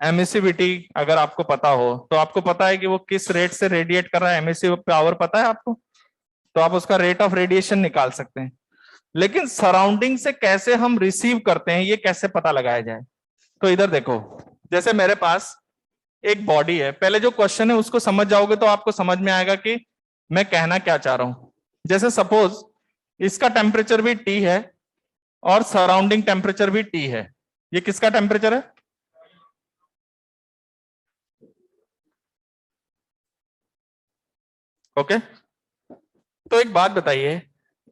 एमिसिविटी अगर आपको पता हो तो आपको पता है कि वो किस रेट से रेडिएट कर रहा है. एमिसिव पावर पता है आपको, तो आप उसका रेट ऑफ रेडिएशन निकाल सकते हैं. लेकिन सराउंडिंग से कैसे हम रिसीव करते हैं ये कैसे पता लगाया जाए. तो इधर देखो, जैसे मेरे पास एक बॉडी है, पहले जो क्वेश्चन है उसको समझ जाओगे तो आपको समझ में आएगा कि मैं कहना क्या चाह रहा हूं. जैसे सपोज इसका टेम्परेचर भी T है और सराउंडिंग टेम्परेचर भी T है. ये किसका टेम्परेचर है? ओके, तो एक बात बताइए,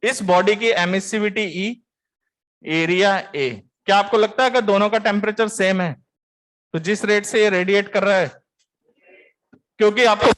इस बॉडी की एमिसिविटी E, एरिया A, क्या आपको लगता है कि दोनों का टेम्परेचर सेम है? तो जिस रेट से ये रेडिएट कर रहा है, क्योंकि आपको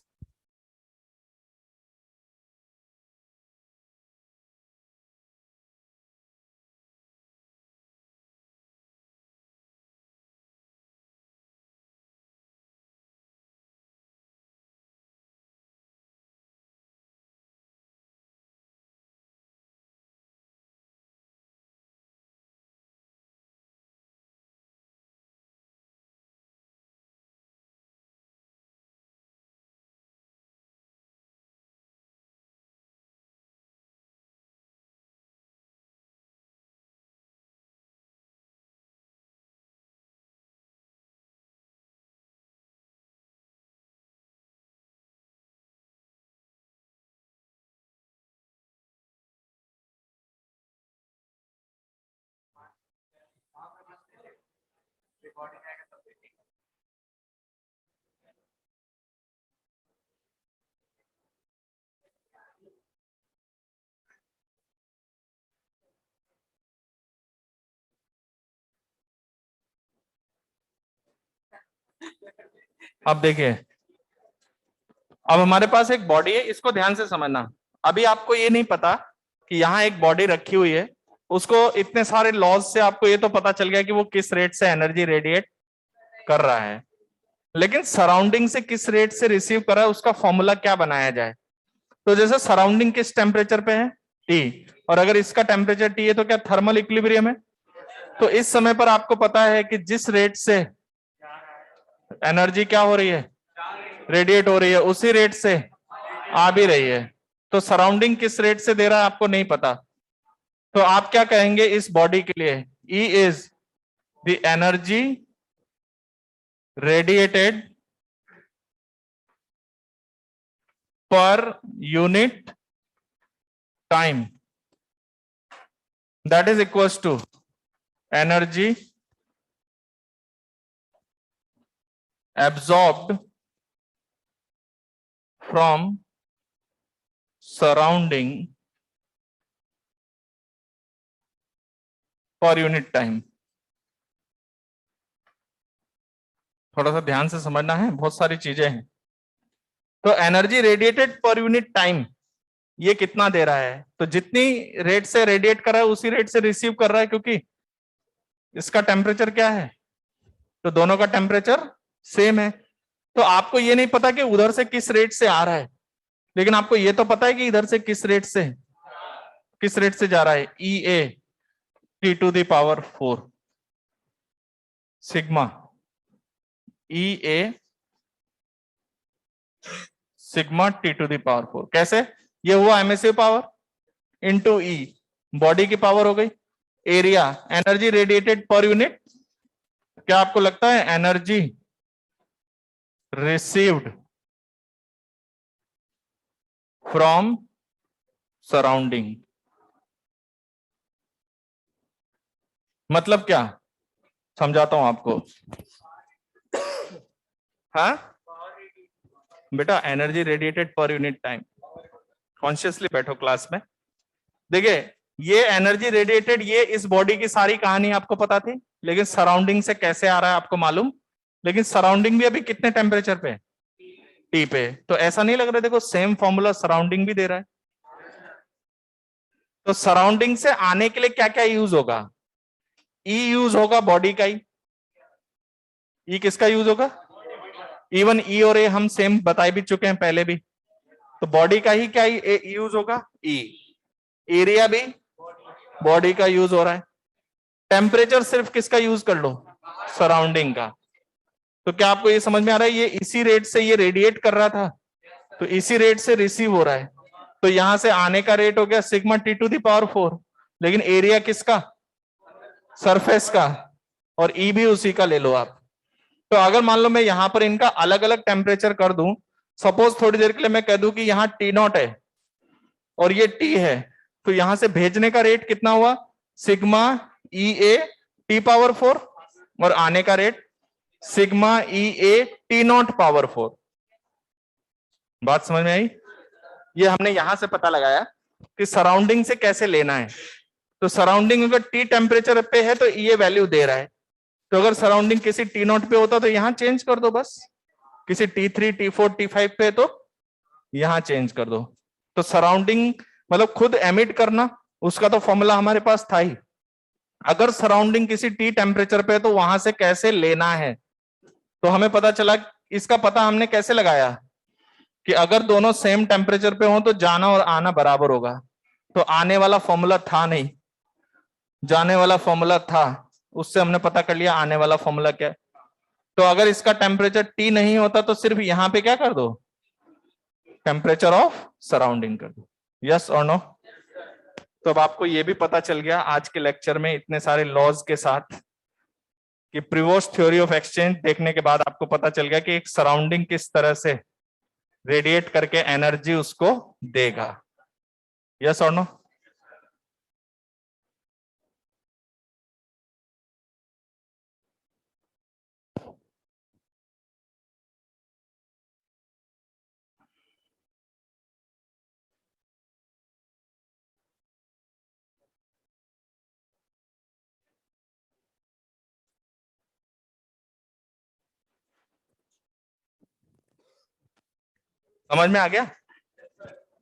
अब देखिए, अब हमारे पास एक बॉडी है, इसको ध्यान से समझना. अभी आपको ये नहीं पता कि यहाँ एक बॉडी रखी हुई है, उसको इतने सारे लॉज से आपको ये तो पता चल गया कि वो किस रेट से एनर्जी रेडिएट कर रहा है, लेकिन सराउंडिंग से किस रेट से रिसीव कर रहा है उसका फॉर्मूला क्या बनाया जाए. तो जैसे सराउंडिंग किस टेम्परेचर पे है? T, और अगर इसका टेम्परेचर T है तो क्या थर्मल इक्विलिब्रियम है? तो इस समय पर आपको पता है कि जिस रेट से एनर्जी क्या हो रही है, रेडिएट हो रही है, उसी रेट से आ भी रही है. तो सराउंडिंग किस रेट से दे रहा है आपको नहीं पता, तो आप क्या कहेंगे इस बॉडी के लिए? E is the energy radiated per unit time, that is equals to energy absorbed from surrounding per unit time. थोड़ा सा ध्यान से समझना है, बहुत सारी चीजें हैं. तो energy radiated per unit time ये कितना दे रहा है? तो जितनी रेट से रेडिएट कर रहा है उसी रेट से रिसीव कर रहा है, क्योंकि इसका टेम्परेचर क्या है, तो दोनों का टेम्परेचर सेम है. तो आपको ये नहीं पता कि उधर से किस रेट से आ रहा है, लेकिन आपको ये तो पता है कि इधर से किस रेट से जा रहा है. EA T⁴. Sigma E A sigma T to the power 4। कैसे? ये हुआ emissive power into E, body की पावर हो गई, area, energy radiated per unit. क्या आपको लगता है एनर्जी रिसीव्ड फ्रॉम सराउंडिंग मतलब क्या? समझाता हूं आपको। हाँ बेटा, energy radiated per unit time. Consciously बैठो क्लास में। देखिए, ये एनर्जी रेडिएटेड, ये इस बॉडी की सारी कहानी आपको पता थी, लेकिन सराउंडिंग से कैसे आ रहा है आपको मालूम। लेकिन सराउंडिंग भी अभी कितने टेम्परेचर पे? टी पे। तो ऐसा नहीं लग रहा, देखो सेम फॉर्मूला सराउंडिंग भी दे रहा है। तो सराउंडिंग से आने के लिए क्या क्या यूज होगा? ई यूज होगा बॉडी का ही। ई किसका यूज होगा? इवन ई और ए हम सेम बता भी चुके हैं पहले भी। तो बॉडी का ही क्या यूज होगा? ई। एरिया भी बॉडी का यूज हो रहा है। टेम्परेचर सिर्फ किसका यूज कर लो? सराउंडिंग का। तो क्या आपको ये समझ में आ रहा है? ये इसी रेट से ये रेडिएट कर रहा था, तो इसी रेट से रिसीव हो रहा है। तो यहां से आने का रेट हो गया sigma T to the power 4, लेकिन एरिया किसका? सरफेस का, और ई भी उसी का ले लो आप। तो अगर मान लो मैं यहां पर इनका अलग अलग टेम्परेचर कर दूं, सपोज थोड़ी देर के लिए मैं कह दूं कि यहां टी नॉट है और ये टी है, तो यहां से भेजने का रेट कितना हुआ? Sigma E A T power 4, और आने का rate sigma E A T not power 4। बात समझ में आई? ये हमने यहां से पता लगाया कि सराउंडिंग से कैसे लेना है। तो सराउंडिंग अगर टी टेम्परेचर पे है तो ये वैल्यू दे रहा है। तो अगर सराउंडिंग किसी टी नॉट पे होता तो यहां चेंज कर दो बस, किसी T3 T4 T5 पे तो यहां चेंज कर दो। तो सराउंडिंग मतलब खुद एमिट करना, उसका तो फॉर्मूला हमारे पास था ही। अगर सराउंडिंग किसी टी टेम्परेचर पे है तो वहां से कैसे लेना है, तो हमें पता चला। इसका पता हमने कैसे लगाया कि अगर दोनों सेम टेम्परेचर पे हो तो जाना और आना बराबर होगा। तो आने वाला फॉर्मूला था नहीं, जाने वाला फॉर्मूला था, उससे हमने पता कर लिया आने वाला फॉर्मूला क्या है। तो अगर इसका टेम्परेचर टी नहीं होता तो सिर्फ यहां पे क्या कर दो? टेम्परेचर ऑफ सराउंडिंग कर दो। यस और नो? तो अब आपको यह भी पता चल गया आज के लेक्चर में इतने सारे लॉज के साथ कि प्रिवोस्ट थ्योरी ऑफ एक्सचेंज देखने के बाद आपको पता चल गया कि एक सराउंडिंग किस तरह से रेडिएट करके एनर्जी उसको देगा। यस और नो? समझ में आ गया?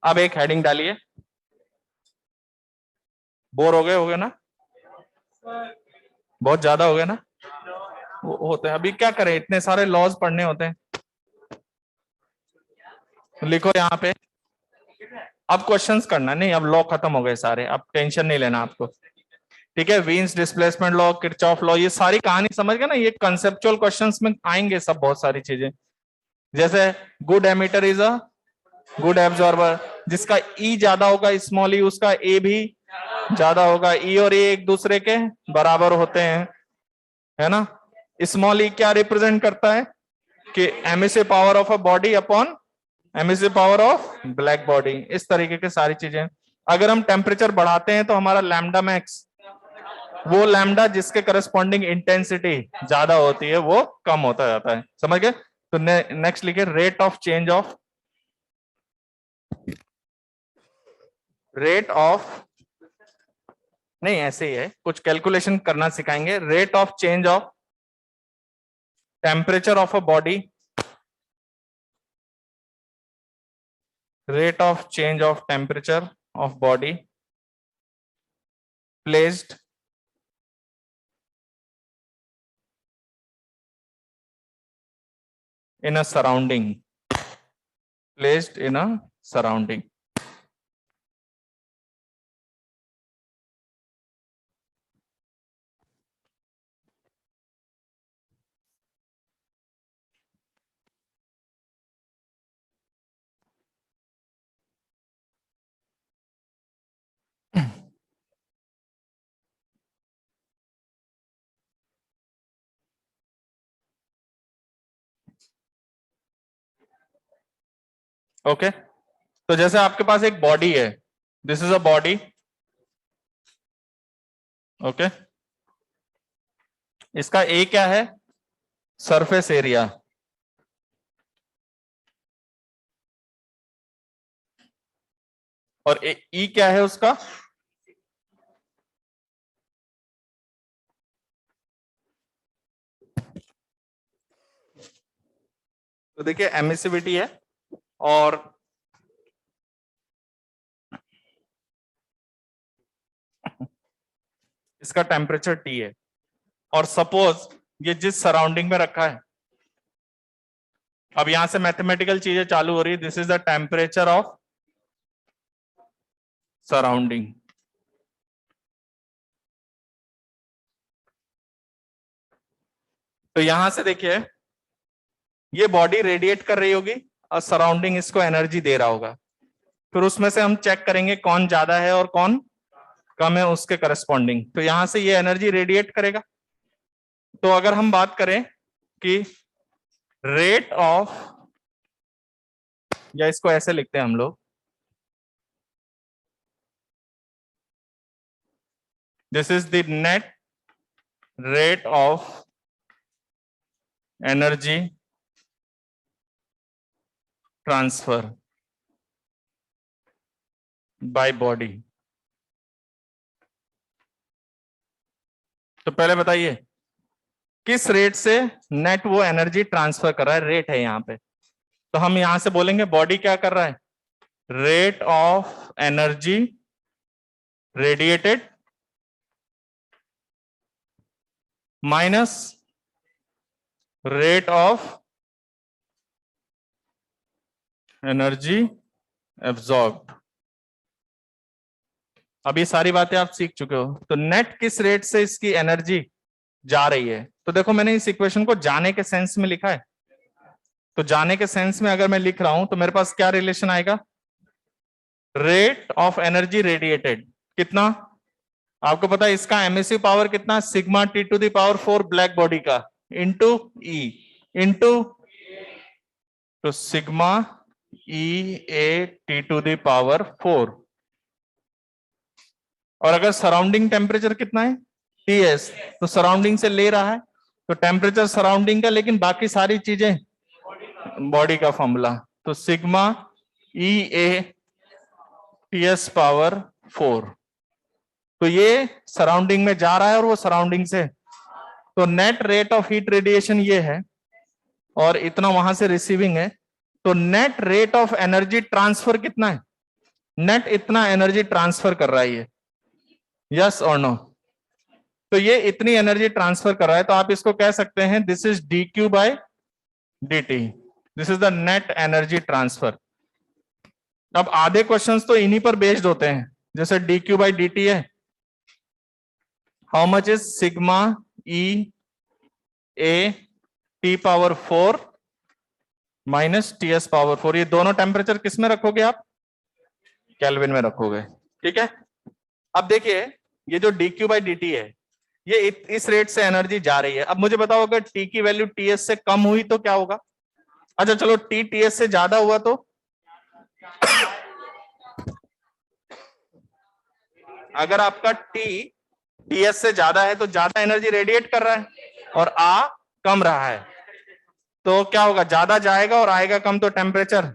अब एक हेडिंग डालिए। बोर हो गए ना? बहुत ज्यादा हो गया ना? वो होते हैं। अभी क्या करें, इतने सारे लॉज पढ़ने होते हैं। लिखो यहाँ पे। अब क्वेश्चंस करना नहीं, अब लॉ खत्म हो गए सारे, अब टेंशन नहीं लेना आपको। ठीक है, Wien's displacement law, Kirchhoff law, ये सारी कहानी समझ गए ना? ये कंसेप्चुअल क्वेश्चंस में आएंगे सब, बहुत सारी चीजें। जैसे good emitter is a good absorber, जिसका ई ज्यादा होगा स्मॉल ई, उसका ए भी ज्यादा होगा। ई और ए एक दूसरे के बराबर होते हैं, है ना? स्मॉल ई क्या रिप्रेजेंट करता है? कि emissive power of a body upon emissive power of black body. इस तरीके की सारी चीजें। अगर हम टेम्परेचर बढ़ाते हैं तो हमारा लैम्डा मैक्स, वो लैम्डा जिसके करस्पॉन्डिंग इंटेंसिटी ज्यादा होती है, वो कम होता जाता है। समझ गए? तो नेक्स्ट लिखिए रेट ऑफ नहीं, ऐसे ही है, कुछ कैलकुलेशन करना सिखाएंगे। Rate of change of temperature of a body, rate of change of temperature of body placed in a surrounding, placed in a surrounding। Okay, तो जैसे आपके पास एक बॉडी है, this is a body, okay, इसका ए क्या है, सरफेस एरिया, और ई क्या है उसका, तो देखिए एमिसिविटी है और इसका टेम्परेचर टी है, और सपोज ये जिस सराउंडिंग में रखा है, अब यहां से मैथमेटिकल चीजें चालू हो रही है, this is the temperature of surrounding. तो यहां से देखिए ये बॉडी रेडिएट कर रही होगी और सराउंडिंग इसको एनर्जी दे रहा होगा, फिर उसमें से हम चेक करेंगे कौन ज्यादा है और कौन कम है उसके करस्पॉन्डिंग, तो यहां से ये एनर्जी रेडिएट करेगा। तो अगर हम बात करें कि रेट ऑफ, या इसको ऐसे लिखते हैं हम लोग, this is the net rate of energy transfer by body. तो पहले बताइए किस रेट से नेट वो एनर्जी ट्रांसफर कर रहा है, रेट है यहां पे, तो हम यहां से बोलेंगे बॉडी क्या कर रहा है, rate of energy radiated minus rate of energy absorbed. अब ये सारी बातें आप सीख चुके हो, तो नेट किस रेट से इसकी एनर्जी जा रही है, तो देखो मैंने इस इक्वेशन को जाने के सेंस में लिखा है, तो जाने के सेंस में अगर मैं लिख रहा हूं तो मेरे पास क्या रिलेशन आएगा, रेट ऑफ एनर्जी रेडिएटेड कितना, आपको पता है इसका एमिसिव पावर कितना, sigma T to the power 4 black body का इंटू ई इंटू, तो sigma E A T to the power 4, और अगर सराउंडिंग टेम्परेचर कितना है टीएस, तो सराउंडिंग से ले रहा है तो टेम्परेचर सराउंडिंग का, लेकिन बाकी सारी चीजें बॉडी का फॉर्मूला, तो सिग्मा ई ए टीएस पावर 4, तो ये सराउंडिंग में जा रहा है और वो सराउंडिंग से, तो net rate of heat radiation ये है और इतना वहां से रिसीविंग है, तो net rate of energy transfer कितना है, नेट इतना एनर्जी ट्रांसफर कर रहा है ये, यस और नो, तो ये इतनी एनर्जी ट्रांसफर कर रहा है, तो आप इसको कह सकते हैं this is D Q by D T, this is the net energy transfer. अब आधे क्वेश्चंस तो इन्हीं पर बेस्ड होते हैं, जैसे D Q by D T है, how much is sigma E A T power 4 minus T S power 4, ये दोनों टेम्परेचर किस में रखोगे आप, केल्विन में रखोगे, ठीक है। अब देखिए ये जो D Q by D T है, ये इस रेट से एनर्जी जा रही है, अब मुझे बताओ अगर टी की वैल्यू टीएस से कम हुई तो क्या होगा, अच्छा चलो टी टीएस से ज्यादा हुआ तो, अगर आपका टी टीएस से ज्यादा है तो ज्यादा एनर्जी रेडिएट कर रहा है और आ कम रहा है, तो क्या होगा, ज्यादा जाएगा और आएगा कम, तो टेम्परेचर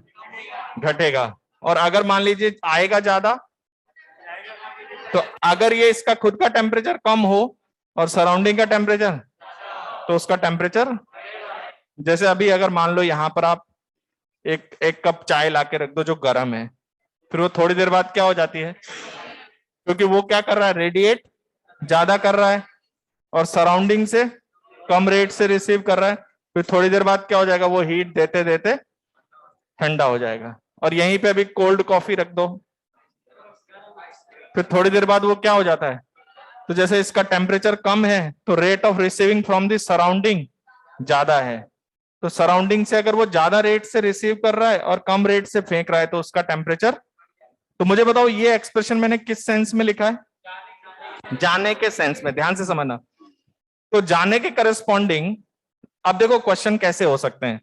घटेगा, और अगर मान लीजिए आएगा ज्यादा, तो अगर ये इसका खुद का टेम्परेचर कम हो और सराउंडिंग का टेम्परेचर, तो उसका टेम्परेचर, जैसे अभी अगर मान लो यहां पर आप एक कप चाय लाके रख दो जो गर्म है, फिर वो थोड़ी देर बाद क्या हो जाती है, क्योंकि वो क्या कर रहा है, रेडिएट ज्यादा कर रहा है और सराउंडिंग से कम रेट से रिसीव कर रहा है, फिर थोड़ी देर बाद क्या हो जाएगा, वो हीट देते देते ठंडा हो जाएगा, और यहीं पे अभी कोल्ड कॉफी रख दो, फिर थोड़ी देर बाद वो क्या हो जाता है, तो जैसे इसका टेम्परेचर कम है तो rate of receiving from the surrounding ज्यादा है, तो सराउंडिंग से अगर वो ज्यादा रेट से रिसीव कर रहा है और कम रेट से फेंक रहा है तो उसका टेम्परेचर, तो मुझे बताओ ये एक्सप्रेशन मैंने किस सेंस में लिखा है, जाने के सेंस में, ध्यान से समझना, तो जाने के करस्पॉन्डिंग, अब देखो क्वेश्चन कैसे हो सकते हैं,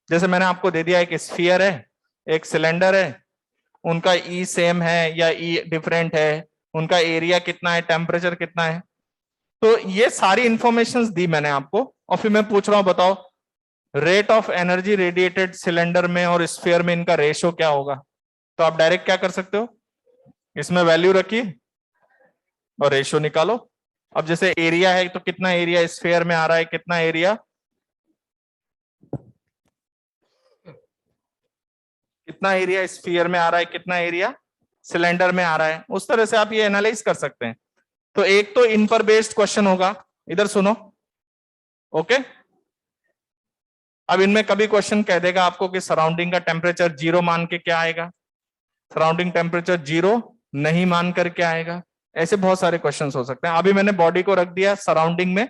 जैसे मैंने आपको दे दिया एक स्फीयर है एक सिलेंडर है, उनका ई सेम है या ई डिफरेंट है, उनका एरिया कितना है, टेम्परेचर कितना है। तो ये सारी इंफॉर्मेशंस दी मैंने आपको, और फिर मैं पूछ रहा हूं बताओ rate of energy radiated cylinder में और स्फीयर में इनका रेशो क्या होगा। तो आप डायरेक्ट क्या कर सकते हो, इसमें वैल्यू रखिए और रेशो निकालो। अब जैसे एरिया है तो कितना एरिया स्फीयर में आ रहा है, कितना एरिया, कितना एरिया स्फीयर में आ रहा है, कितना एरिया सिलेंडर में आ रहा है, उस तरह से आप ये एनालाइज कर सकते हैं। तो एक तो इन पर बेस्ड क्वेश्चन होगा, इधर सुनो, ओके। अब इनमें कभी क्वेश्चन कह देगा आपको कि सराउंडिंग का टेम्परेचर 0 मान के क्या आएगा, सराउंडिंग टेम्परेचर 0 नहीं मान कर क्या आएगा, ऐसे बहुत सारे क्वेश्चंस हो सकते हैं। अभी मैंने बॉडी को रख दिया सराउंडिंग में,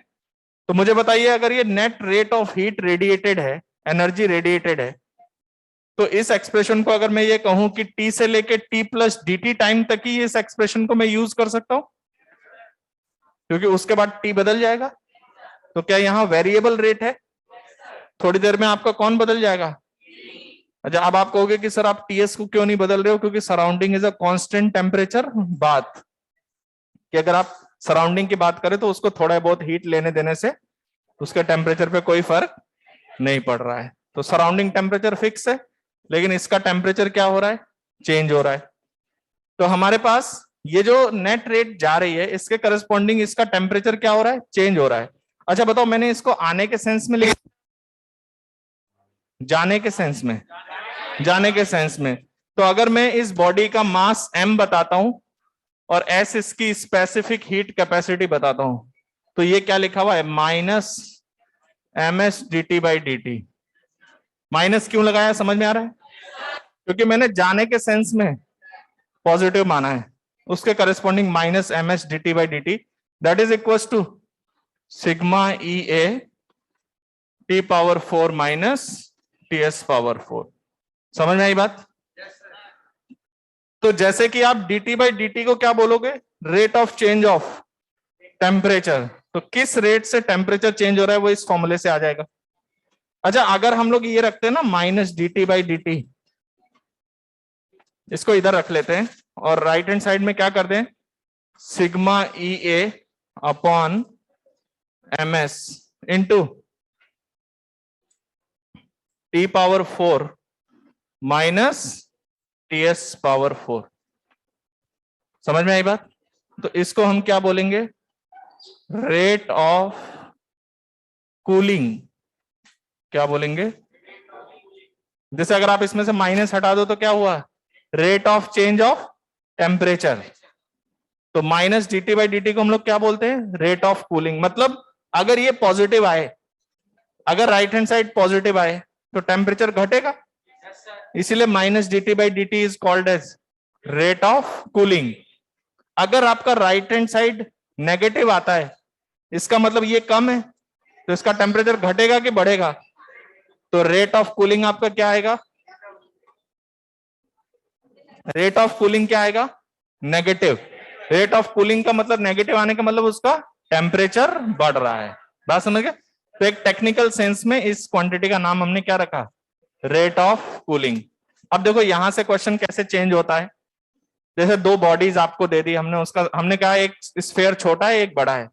तो मुझे बताइए अगर ये net rate of heat radiated है, एनर्जी रेडिएटेड है, तो इस एक्सप्रेशन को अगर मैं ये कहूं कि T से लेके T प्लस dt टाइम तक ही इस एक्सप्रेशन को मैं यूज कर सकता हूं, क्योंकि उसके बाद T बदल जाएगा। तो क्या यहां वेरिएबल रेट है, थोड़ी देर में आपका कौन बदल जाएगा। अच्छा, अब आप कहोगे कि सर आप TS को क्यों नहीं बदल रहे हो, क्योंकि surrounding is a constant temperature बात, कि अगर आप सराउंडिंग की बात करें तो उसको थोड़ा बहुत हीट लेने देने से उसके टेम्परेचर पे कोई फर्क नहीं पड़ रहा है। तो सराउंडिंग टेम्परेचर फिक्स है, लेकिन इसका टेम्परेचर क्या हो रहा है, चेंज हो रहा है। तो हमारे पास ये जो नेट रेट जा रही है, इसके करस्पॉन्डिंग इसका टेम्परेचर क्या हो रहा है, चेंज हो रहा है। अच्छा बताओ, मैंने इसको आने के सेंस में लिखा, जाने के सेंस में, जाने के सेंस में। तो अगर मैं इस बॉडी का मास m बताता हूं और s इसकी स्पेसिफिक हीट कैपेसिटी बताता हूं, तो ये क्या लिखा हुआ है, minus ms dt by dt। Minus क्यों लगाया, समझ में आ रहा है, क्योंकि मैंने जाने के सेंस में पॉजिटिव माना है, उसके corresponding minus ms dt by dt, that is equal to sigma EA T power 4 minus TS power 4। समझ में आई बात। तो जैसे कि आप dt बाई dt को क्या बोलोगे, rate of change of temperature, तो किस रेट से टेम्परेचर चेंज हो रहा है वो इस फॉर्मूले से आ जाएगा। अच्छा, अगर हम लोग ये रखते हैं ना माइनस dt बाई dt, इसको इधर रख लेते हैं और राइट हैंड साइड में क्या कर दें, sigma EA upon ms into T power 4 minus TS power 4। समझ में आई बात। तो इसको हम क्या बोलेंगे, रेट ऑफ कूलिंग, क्या बोलेंगे, जैसे अगर आप इसमें से माइनस हटा दो तो क्या हुआ, rate of change of temperature. तो माइनस dt बाई dt को हम लोग क्या बोलते हैं, रेट ऑफ कूलिंग। मतलब अगर ये पॉजिटिव आए, अगर राइट हैंड साइड पॉजिटिव आए तो टेम्परेचर घटेगा, इसीलिए minus dt by dt is called as rate of cooling. अगर आपका राइट हैंड साइड नेगेटिव आता है, इसका मतलब ये कम है, तो इसका टेम्परेचर घटेगा कि बढ़ेगा, तो रेट ऑफ कूलिंग आपका क्या आएगा, रेट ऑफ कूलिंग क्या आएगा, नेगेटिव। रेट ऑफ कूलिंग का मतलब नेगेटिव आने का मतलब उसका टेम्परेचर बढ़ रहा है। बात समझ गए। तो एक टेक्निकल सेंस में इस क्वांटिटी का नाम हमने क्या रखा, रेट ऑफ कूलिंग। अब देखो यहां से क्वेश्चन कैसे चेंज होता है, जैसे दो बॉडीज आपको दे दी हमने, उसका हमने कहा एक स्फीयर छोटा है एक बड़ा है,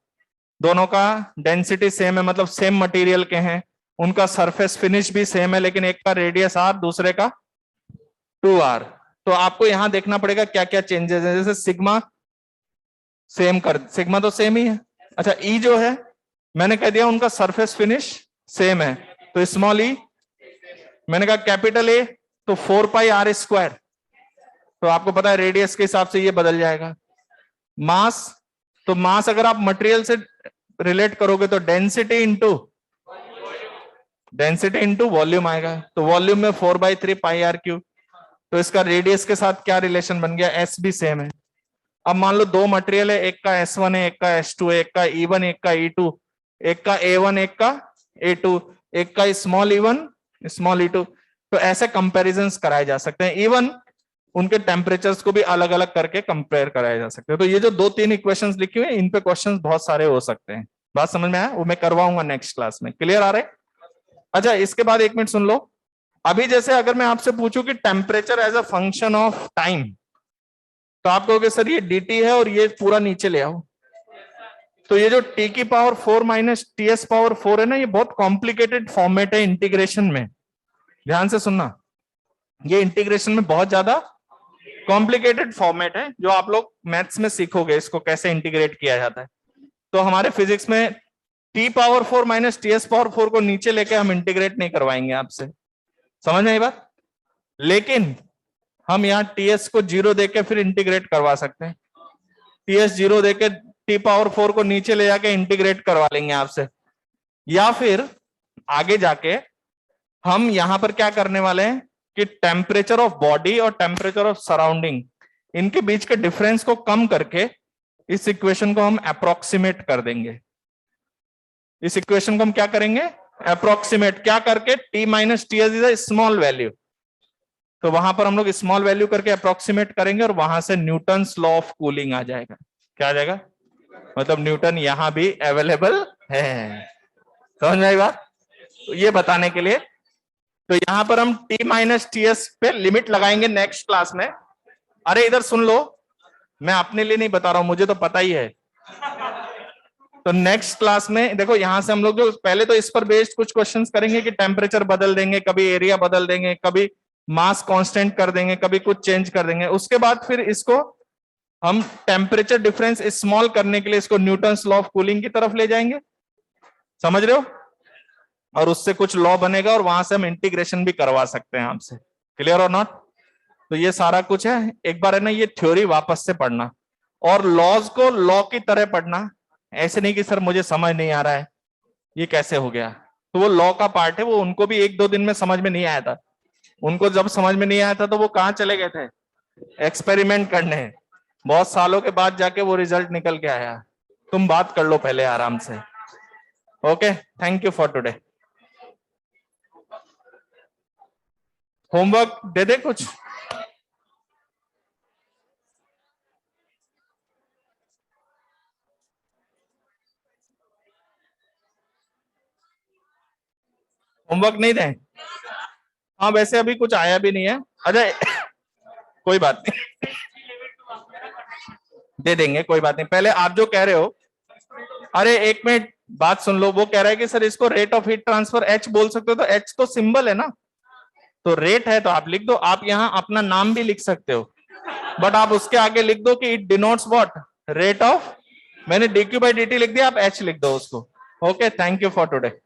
दोनों का डेंसिटी सेम है, मतलब सेम मटेरियल के हैं, उनका सरफेस फिनिश भी सेम है, लेकिन एक का रेडियस r दूसरे का 2r। तो आपको यहां देखना पड़ेगा क्या क्या चेंजेस है। जैसे सिग्मा सेम कर, सिग्मा तो सेम ही है। अच्छा, ई जो है मैंने कह दिया उनका सरफेस फिनिश सेम है, तो स्मॉल ई, मैंने कहा कैपिटल ए तो 4 पाई r स्क्वायर, तो आपको पता है रेडियस के हिसाब से ये बदल जाएगा। मास, तो मास अगर आप मटेरियल से रिलेट करोगे तो डेंसिटी इंटू वॉल्यूम आएगा, तो वॉल्यूम में 4/3 पाई r क्यूब, तो इसका रेडियस के साथ क्या रिलेशन बन गया, s भी सेम है। अब मान लो दो मटेरियल है, एक का S1 है, एक का S2 है, एक का E1 एक का E2, एक का A1 एक का A2, एक का स्मॉल E1 स्मॉल E2, तो ऐसे कंपैरिजंस कराए जा सकते हैं। इवन उनके टेम्परेचर्स को भी अलग अलग करके कंपेयर कराए जा सकते हैं। तो ये जो 2-3 इक्वेशंस लिखी हुई है, इन पे क्वेश्चंस बहुत सारे हो सकते हैं। बात समझ में आया, वो मैं करवाऊंगा नेक्स्ट क्लास में। क्लियर आ रहे। अच्छा, इसके बाद एक मिनट सुन लो, अभी जैसे अगर मैं आपसे पूछूं कि temperature as a function of time, तो आप कहोगे सर ये dt है और ये पूरा नीचे ले आओ। तो ये जो t की पावर 4 माइनस ts पावर 4 है ना, ये बहुत कॉम्प्लिकेटेड फॉर्मेट है इंटीग्रेशन में। ध्यान से सुनना, ये इंटीग्रेशन में बहुत ज्यादा कॉम्प्लिकेटेड फॉर्मेट है, जो आप लोग मैथ्स में सीखोगे इसको कैसे इंटीग्रेट किया जाता है। तो हमारे फिजिक्स में t power 4 minus ts power 4 को नीचे लेके हम इंटीग्रेट नहीं करवाएंगे आपसे, समझ में आई बात। लेकिन हम यहाँ ts को 0 देके फिर इंटीग्रेट करवा सकते हैं। ts 0 देके t पावर 4 को नीचे ले जाके इंटीग्रेट करवा लेंगे आपसे। या फिर आगे जाके हम यहां पर क्या करने वाले हैं कि टेम्परेचर ऑफ बॉडी और टेम्परेचर ऑफ सराउंडिंग, इनके बीच के डिफरेंस को कम करके इस इक्वेशन को हम अप्रोक्सीमेट कर देंगे। इस इक्वेशन को हम क्या करेंगे, अप्रोक्सीमेट। क्या करके, t minus ts is a small value, तो वहां पर हम लोग स्मॉल वैल्यू करके अप्रोक्सीमेट करेंगे और वहां से न्यूटन्स लॉ ऑफ कूलिंग आ जाएगा। क्या आ जाएगा, मतलब न्यूटन यहां भी अवेलेबल है। समझ में आई बात। तो ये बताने के लिए, तो यहां पर हम t माइनस ts पे लिमिट लगाएंगे नेक्स्ट क्लास में। अरे इधर सुन लो, मैं अपने लिए नहीं बता रहा हूं, मुझे तो पता ही है। तो नेक्स्ट क्लास में देखो, यहां से हम लोग जो पहले तो इस पर बेस्ड कुछ क्वेश्चंस करेंगे कि टेम्परेचर बदल देंगे, कभी एरिया बदल देंगे, कभी मास कांस्टेंट कर देंगे, कभी कुछ चेंज कर देंगे। उसके बाद फिर इसको हम टेम्परेचर डिफरेंस स्मॉल करने के लिए इसको न्यूटन्स लॉ ऑफ कूलिंग की तरफ ले जाएंगे, समझ रहे हो। और उससे कुछ लॉ बनेगा और वहां से हम इंटीग्रेशन भी करवा सकते हैं आपसे। क्लियर और नॉट। तो ये सारा कुछ है। एक बार है ना ये थ्योरी वापस से पढ़ना और लॉज को लॉ की तरह पढ़ना। ऐसे नहीं कि सर मुझे समझ नहीं आ रहा है, ये कैसे हो गया। तो वो लॉ का पार्ट है, वो उनको भी 1-2 दिन में समझ में नहीं आया था। उनको जब समझ में नहीं आया था तो वो कहाँ चले गए थे, एक्सपेरिमेंट करने। बहुत सालों के बाद जाके वो रिजल्ट निकल के आया। तुम बात कर लो पहले आराम से। Okay, thank you for today. Homework दे दे कुछ। होमवर्क नहीं दें। हाँ वैसे अभी कुछ आया भी नहीं है। अजय कोई बात नहीं, दे देंगे, कोई बात नहीं। पहले आप जो कह रहे हो, अरे एक मिनट बात सुन लो। वो कह रहा है कि सर इसको rate of heat transfer H बोल सकते हो, तो एच तो सिंबल है ना, तो रेट है तो आप लिख दो। आप यहाँ अपना नाम भी लिख सकते हो, बट आप उसके आगे लिख दो कि it denotes what, rate of. मैंने dq by dt लिख दिया, आप h लिख दो उसको। Okay, thank you for today.